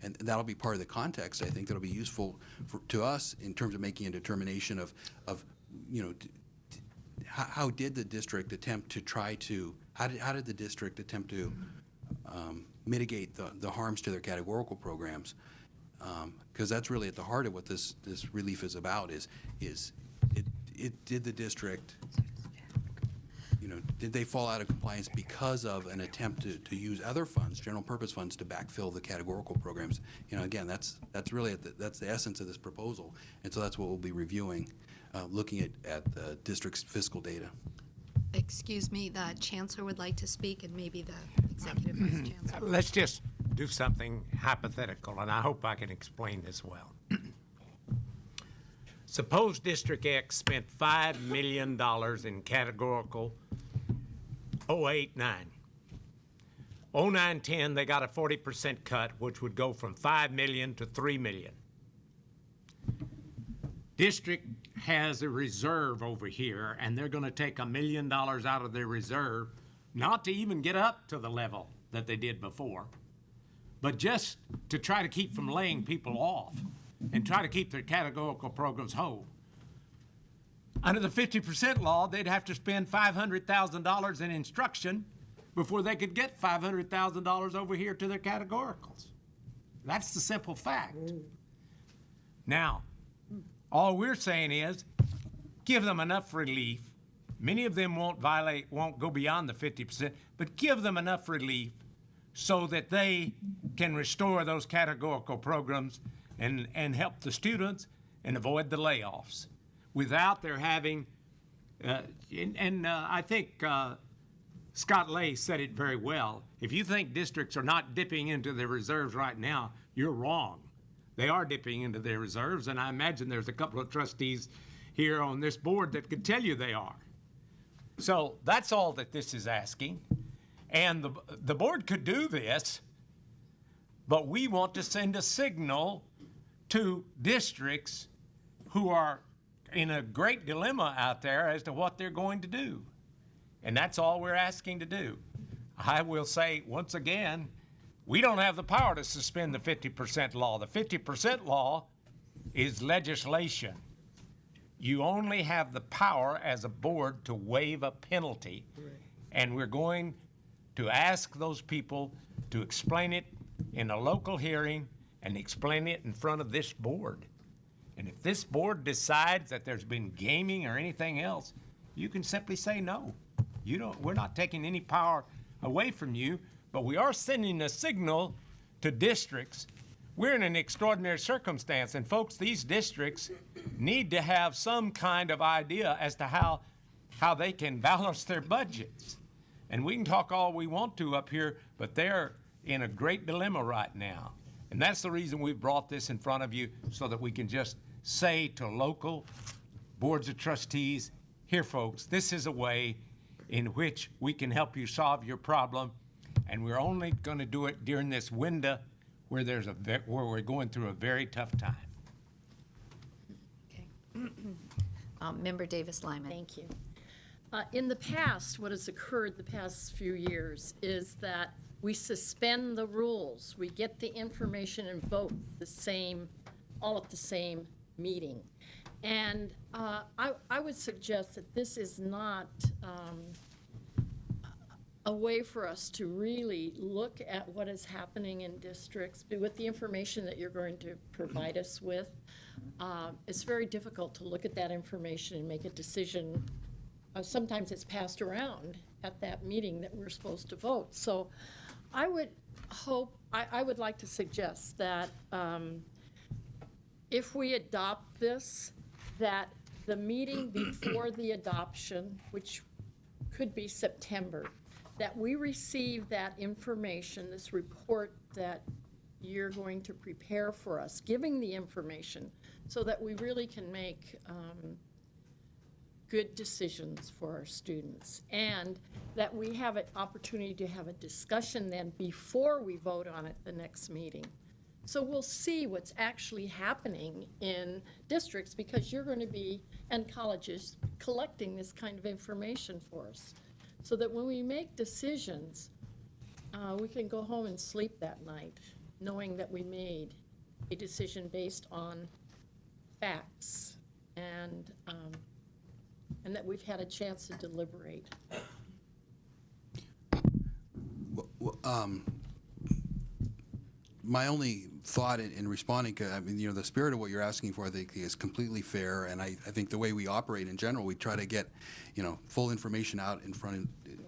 And that'll be part of the context, I think, that'll be useful to us in terms of making a determination of how did the district attempt to how did the district attempt to mitigate the harms to their categorical programs? Because that's really at the heart of what this relief is about. Did the district, did they fall out of compliance because of an attempt to use other funds, general purpose funds, to backfill the categorical programs? Again, that's really that's the essence of this proposal, and so that's what we'll be reviewing, looking at the district's fiscal data. Excuse me, the Chancellor would like to speak, and maybe the Executive Vice Chancellor. Let's just do something hypothetical, and I hope I can explain this well. Suppose District X spent $5 million in categorical 08-09. 09-10, they got a 40% cut, which would go from $5 million to $3 million. District has a reserve over here, and they're going to take $1 million out of their reserve, not to even get up to the level that they did before, but just to try to keep from laying people off and try to keep their categorical programs whole. Under the 50% law, they'd have to spend $500,000 in instruction before they could get $500,000 over here to their categoricals. That's the simple fact. Now, all we're saying is give them enough relief. Many of them won't go beyond the 50%, but give them enough relief so that they can restore those categorical programs and help the students and avoid the layoffs without their having, I think Scott Lay said it very well. If you think districts are not dipping into their reserves right now, you're wrong. They are dipping into their reserves, and I imagine there's a couple of trustees here on this board that could tell you they are. So that's all that this is asking. And the board could do this, but we want to send a signal to districts who are in a great dilemma out there as to what they're going to do. And that's all we're asking to do. I will say once again, we don't have the power to suspend the 50% law. The 50% law is legislation. You only have the power as a board to waive a penalty. Right. And we're going to ask those people to explain it in a local hearing and explain it in front of this board. And if this board decides that there's been gaming or anything else, you can simply say no. We're not taking any power away from you, but we are sending a signal to districts. We're in an extraordinary circumstance, and folks, these districts need to have some kind of idea as to how they can balance their budgets. And we can talk all we want to up here, but they're in a great dilemma right now. And that's the reason we've brought this in front of you, so that we can just say to local boards of trustees, here folks, this is a way in which we can help you solve your problem, and we're only going to do it during this window where we're going through a very tough time. Okay. Member Davis-Lyman. Thank you. In the past, what has occurred the past few years is that we suspend the rules. We get the information and vote all at the same meeting. And I would suggest that this is not a way for us to really look at what is happening in districts with the information that you're going to provide us with. It's very difficult to look at that information and make a decision. Sometimes it's passed around at that meeting that we're supposed to vote. So I would like to suggest that if we adopt this, that the meeting before the adoption, which could be September, that we receive that information, this report that you're going to prepare for us, giving the information so that we really can make good decisions for our students, and that we have an opportunity to have a discussion then before we vote on it the next meeting. So we'll see what's actually happening in districts, because you're going to be, and colleges, collecting this kind of information for us, so that when we make decisions, we can go home and sleep that night knowing that we made a decision based on facts and that we've had a chance to deliberate. My only thought in responding, I mean, the spirit of what you're asking for, I think, is completely fair, and I think the way we operate in general, we try to get, full information out in front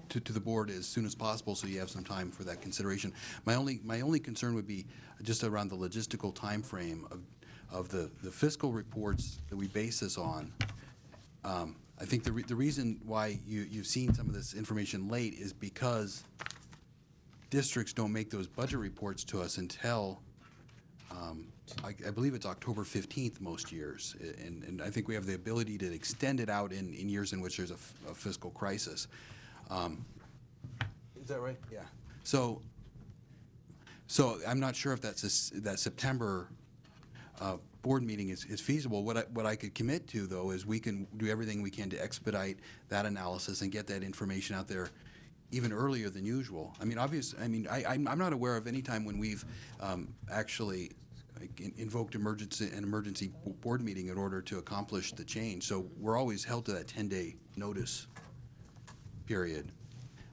to the board as soon as possible, so you have some time for that consideration. My only concern would be just around the logistical time frame of the fiscal reports that we base this on. I think the reason why you've seen some of this information late is because districts don't make those budget reports to us until, I believe it's October 15th most years. And I think we have the ability to extend it out in years in which there's a fiscal crisis. Is that right? Yeah. So I'm not sure if that September board meeting is feasible. What I could commit to, though, is we can do everything we can to expedite that analysis and get that information out there even earlier than usual. I mean, I'm not aware of any time when we've actually invoked an emergency board meeting in order to accomplish the change. So we're always held to that 10-day notice period.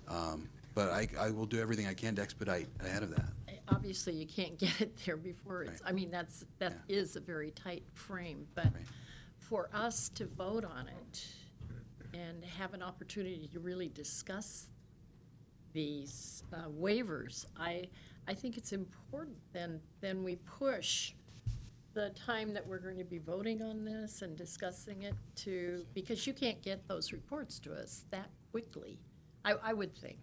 But I will do everything I can to expedite ahead of that. Obviously, you can't get it there before it's, I mean, that is a very tight frame, but for us to vote on it and have an opportunity to really discuss these waivers, I think it's important then we push the time that we're going to be voting on this and discussing it to, because you can't get those reports to us that quickly, I would think.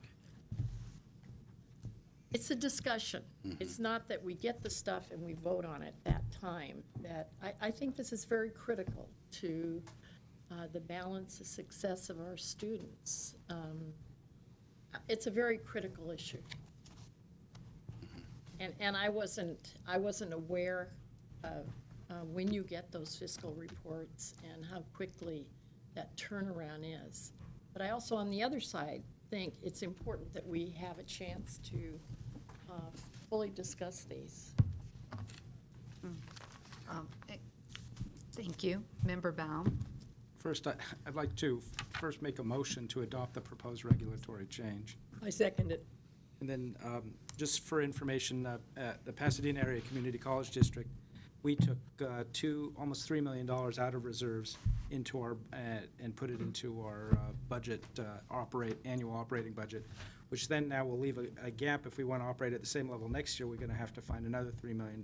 It's a discussion. It's not that we get the stuff and we vote on it that time. That I think this is very critical to the balance, the success of our students. It's a very critical issue. And I wasn't aware of when you get those fiscal reports and how quickly that turnaround is. But I also, on the other side, think it's important that we have a chance to fully discuss these. Thank you. Member Baum. First, I'd like to first make a motion to adopt the proposed regulatory change. I second it. And then, just for information, at the Pasadena Area Community College District, we took almost $3 million out of reserves into our, and put it into our budget, annual operating budget, which then now will leave a gap. If we want to operate at the same level next year, we're going to have to find another $3 million,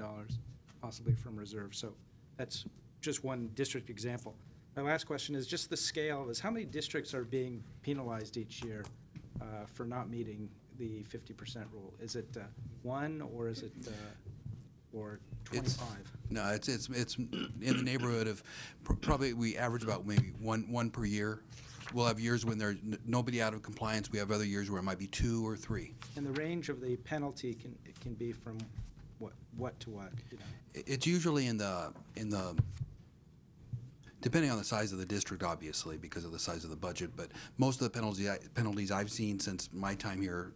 possibly from reserve. So that's just one district example. My last question is just the scale is how many districts are being penalized each year for not meeting the 50% rule? Is it one, or is it or 25? No, it's in the neighborhood of probably we average about maybe one per year. We'll have years when there's nobody out of compliance. We have other years where it might be 2 or 3. And the range of the penalty can be from what to what? You know? It's usually in the depending on the size of the district, obviously, because of the size of the budget. But most of the penalties I've seen since my time here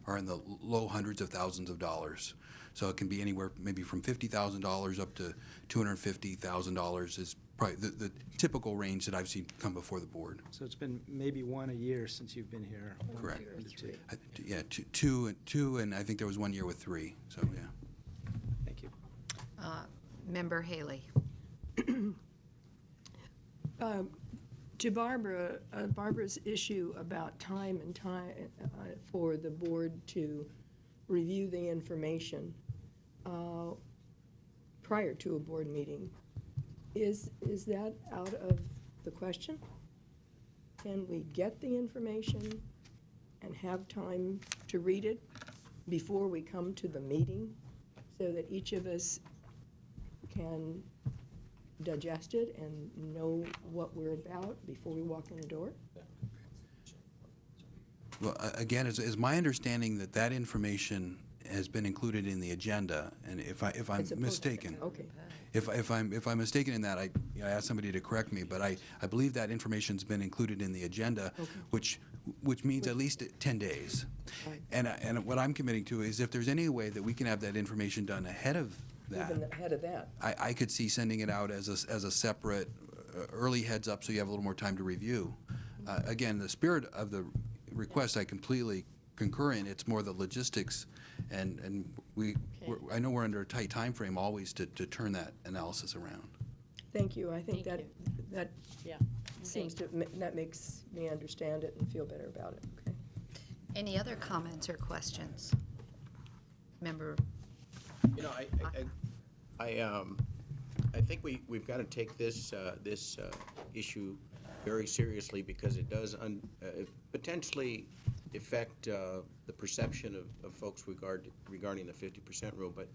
are in the low hundreds of thousands of dollars. So it can be anywhere maybe from $50,000 up to $250,000 is probably the typical range that I've seen come before the board. So it's been maybe one a year since you've been here. Correct. Two. Yeah, two, and I think there was 1 year with 3. So yeah. Thank you. Member Haley. To Barbara's issue about time for the board to review the information prior to a board meeting, is that out of the question? Can we get the information and have time to read it before we come to the meeting so that each of us can digest it and know what we're about before we walk in the door? Well, again, it's my understanding that information has been included in the agenda, and if I'm mistaken, okay. If I'm mistaken in that, I ask somebody to correct me. But I believe that information's been included in the agenda, which means at least 10 days. Right. And what I'm committing to is if there's any way that we can have that information done ahead of that, Even ahead of that. I could see sending it out as a separate early heads up, so you have a little more time to review. Again, the spirit of the request I completely concur in. It's more the logistics, and I know we're under a tight time frame always to turn that analysis around. Thank you. I think that Yeah. seems to, that makes me understand it and feel better about it. Okay. Any other comments or questions? Member. You know, I think we've got to take this issue very seriously because it does potentially affect the perception of folks regarding the 50% rule. But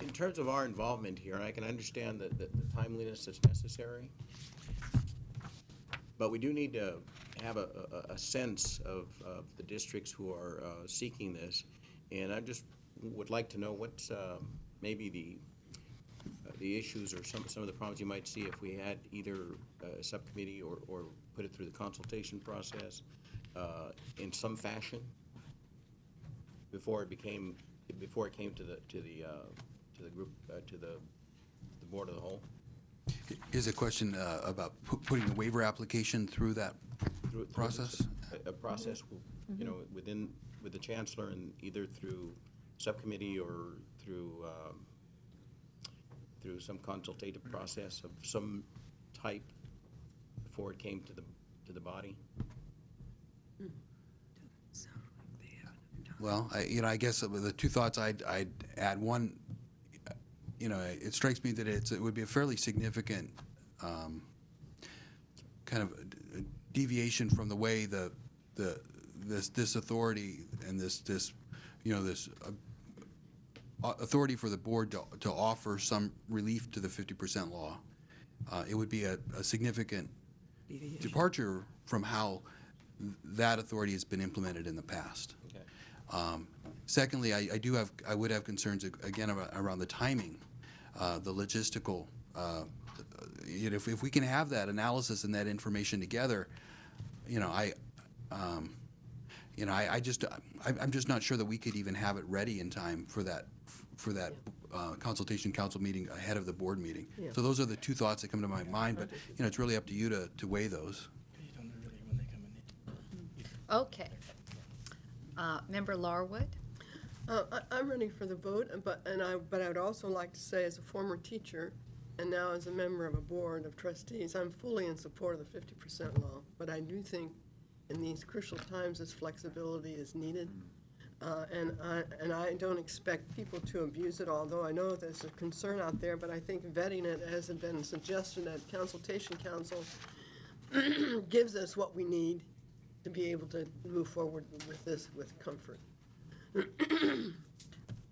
in terms of our involvement here, I can understand the timeliness that's necessary. But we do need to have a sense of the districts who are seeking this, and I just would like to know what's maybe the issues or some of the problems you might see if we had either a subcommittee or put it through the consultation process in some fashion before it came to to the group, to the Board of the Whole? Is a question about putting the waiver application through that process? A process, you know, with the chancellor, and either through subcommittee or through some consultative process of some type before it came to the body? Well, I guess the two thoughts I'd add. One, it strikes me that it would be a fairly significant kind of deviation from the way this authority and this authority for the board to offer some relief to the 50% law. It would be a significant departure from how that authority has been implemented in the past. Okay. Secondly, I would have concerns again around the timing, the logistical. If we can have that analysis and that information together, I'm just not sure that we could even have it ready in time for that consultation council meeting ahead of the board meeting. Yeah. So those are the two thoughts that come to my mind, but it's really up to you to weigh those. Okay. Member Larwood? I'm ready for the vote, but I would also like to say, as a former teacher and now as a member of a board of trustees, I'm fully in support of the 50% law. But I do think in these crucial times, this flexibility is needed. And I don't expect people to abuse it, although I know there's a concern out there, but I think vetting it, as has been suggested at Consultation Council, gives us what we need to be able to move forward with this with comfort.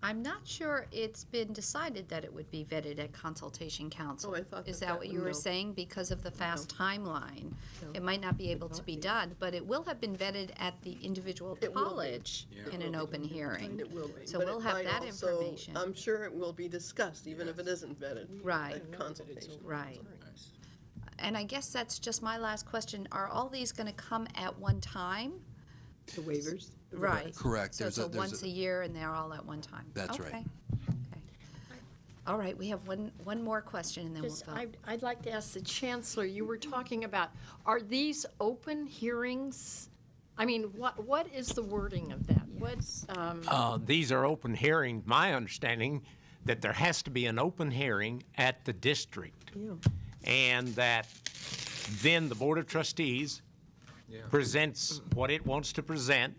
I'm not sure it's been decided that it would be vetted at Consultation Council. Oh, I thought Is that that that what would you were no. saying? Because of the fast timeline, No. it might not be able to be done, but it will have been vetted at the individual It will be. college in an open hearing. It will be. So But we'll it have might that also- information. I'm sure it will be discussed, even if it isn't vetted. Right. At consultation. Right. And I guess that's just my last question. Are all these going to come at one time? The waivers? The Right. requests. Correct. So it's a once a year and they're all at one time? That's right. Okay. All right, we have one more question and then we'll Just, vote. I'd like to ask the chancellor, you were talking about, are these open hearings? I mean, what is the wording of that? These are open hearings. My understanding that there has to be an open hearing at the district. Yeah. And that then the Board of Trustees presents what it wants to present.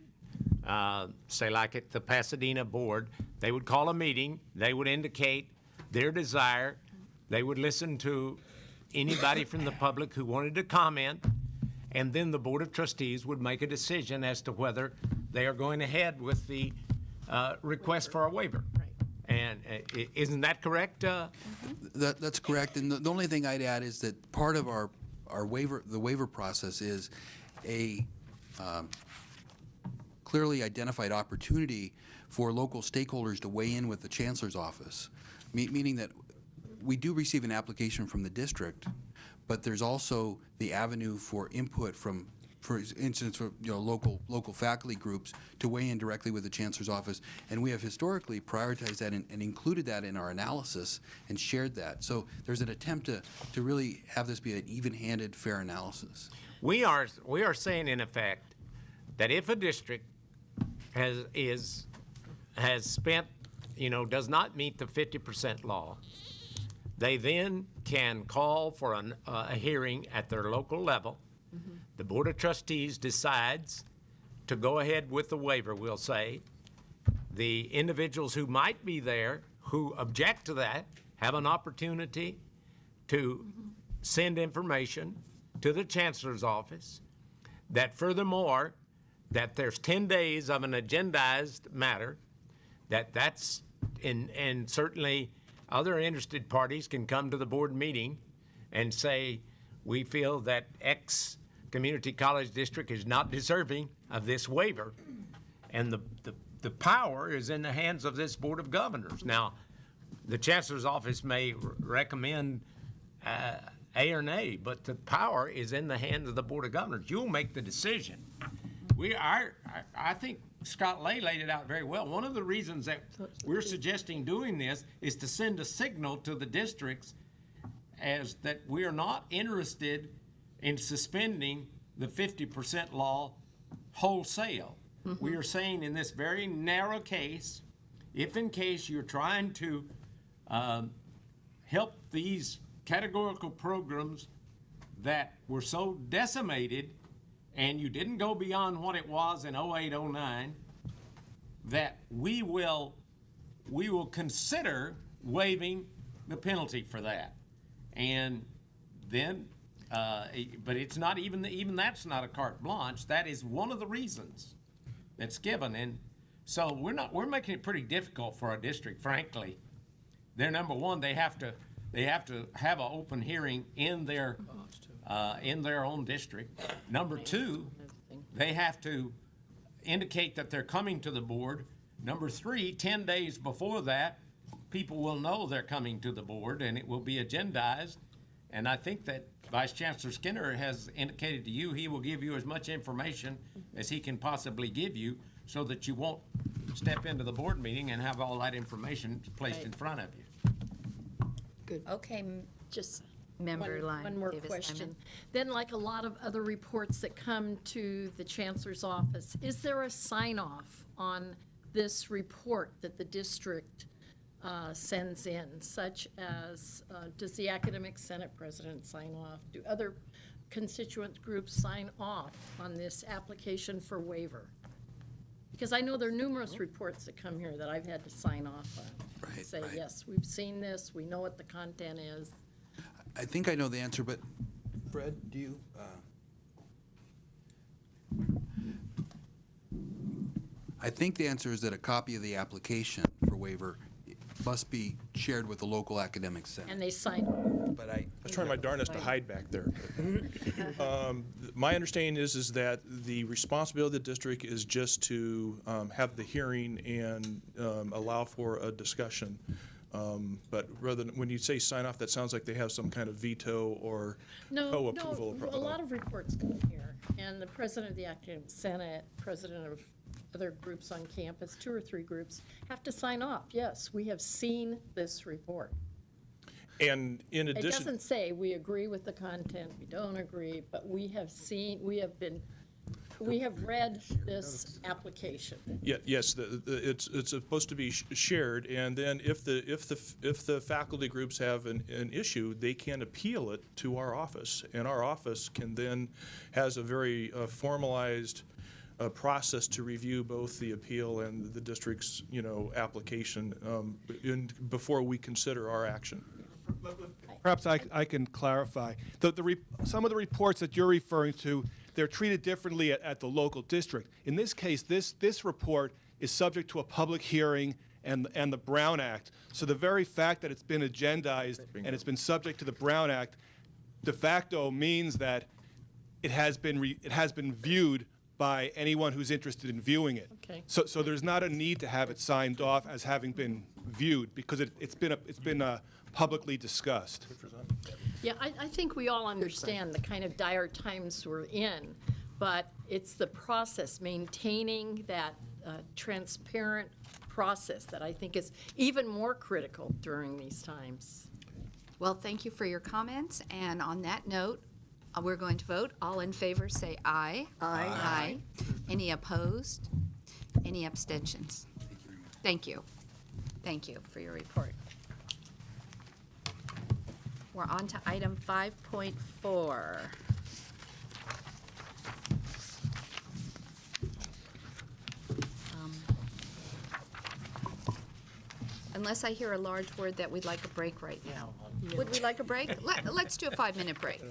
Say like at the Pasadena Board, they would call a meeting, they would indicate their desire, they would listen to anybody from the public who wanted to comment, and then the Board of Trustees would make a decision as to whether they are going ahead with the request for a waiver. Right. And isn't that correct? That's correct. And the only thing I'd add is that part of our waiver process is a clearly identified opportunity for local stakeholders to weigh in with the chancellor's office, meaning that we do receive an application from the district, but there's also the avenue for input from, for instance, local faculty groups to weigh in directly with the chancellor's office. And we have historically prioritized that and included that in our analysis and shared that. So there's an attempt to really have this be an even-handed, fair analysis. We are saying in effect that if a district has spent, does not meet the 50% law, they then can call for a hearing at their local level. Mm-hmm. The Board of Trustees decides to go ahead with the waiver, we'll say. The individuals who might be there who object to that have an opportunity to send information to the chancellor's office that furthermore, that there's 10 days of an agendized matter, that's, and certainly other interested parties can come to the board meeting and say, we feel that X community college district is not deserving of this waiver. And the power is in the hands of this Board of Governors. Now, the chancellor's office may recommend A or nay, but the power is in the hands of the Board of Governors. You'll make the decision. I think Scott Lay laid it out very well. One of the reasons that we're suggesting doing this is to send a signal to the districts as that we are not interested in suspending the 50% law wholesale. We are saying in this very narrow case, if in case you're trying to help these categorical programs that were so decimated and you didn't go beyond what it was in 08, 09, that we will consider waiving the penalty for that. And then, but it's not even that's not a carte blanche. That is one of the reasons that's given. And so we're making it pretty difficult for our district, frankly. They're number one, they have to have an open hearing in their own district. Number two, they have to indicate that they're coming to the board. Number three, 10 days before that, people will know they're coming to the board and it will be agendized. And I think that Vice Chancellor Skinner has indicated to you he will give you as much information as he can possibly give you so that you won't step into the board meeting and have all that information placed in front of you. Good. Okay, Just Member Lyon one more Davis question. Lemon. Then, like a lot of other reports that come to the Chancellor's office, is there a sign-off on this report that the district sends in, such as, does the Academic Senate President sign off? Do other constituent groups sign off on this application for waiver? Because I know there are numerous reports that come here that I've had to sign off on. Right, Say, right. yes, we've seen this, we know what the content is. I think I know the answer, but Fred, do you? I think the answer is that a copy of the application for waiver must be shared with the local academic senate. And they sign it. But I was trying my darndest to hide back there. My understanding is that the responsibility of the district is just to have the hearing and allow for a discussion. But rather than, when you say sign off, that sounds like they have some kind of veto or co-approval. No, a lot of reports come here, and the president of the academic senate, president of other groups on campus, 2 or 3 groups, have to sign off. Yes, we have seen this report. And in addition, It doesn't say we agree with the content, we don't agree, but we have seen, we have read this application. yes, it's supposed to be shared, and then if the faculty groups have an issue, they can appeal it to our office, and our office can then has a very formalized process to review both the appeal and the district's application before we consider our action. Perhaps I can clarify. Some of the reports that you're referring to, they're treated differently at the local district. In this case, this report is subject to a public hearing and the Brown Act. So the very fact that it's been agendized and it's been subject to the Brown Act de facto means that it has been viewed by anyone who's interested in viewing it. Okay. So there's not a need to have it signed off as having been viewed because it's been publicly discussed. Yeah, I think we all understand the kind of dire times we're in, but it's the process, maintaining that transparent process that I think is even more critical during these times. Well, thank you for your comments, and on that note, we're going to vote. All in favor, say aye. Aye. Aye. Any opposed? Any abstentions? Thank you. Thank you for your report. We're on to item 5.4. Unless I hear a large word that we'd like a break right now. Would we like a break? Let's do a 5-minute break.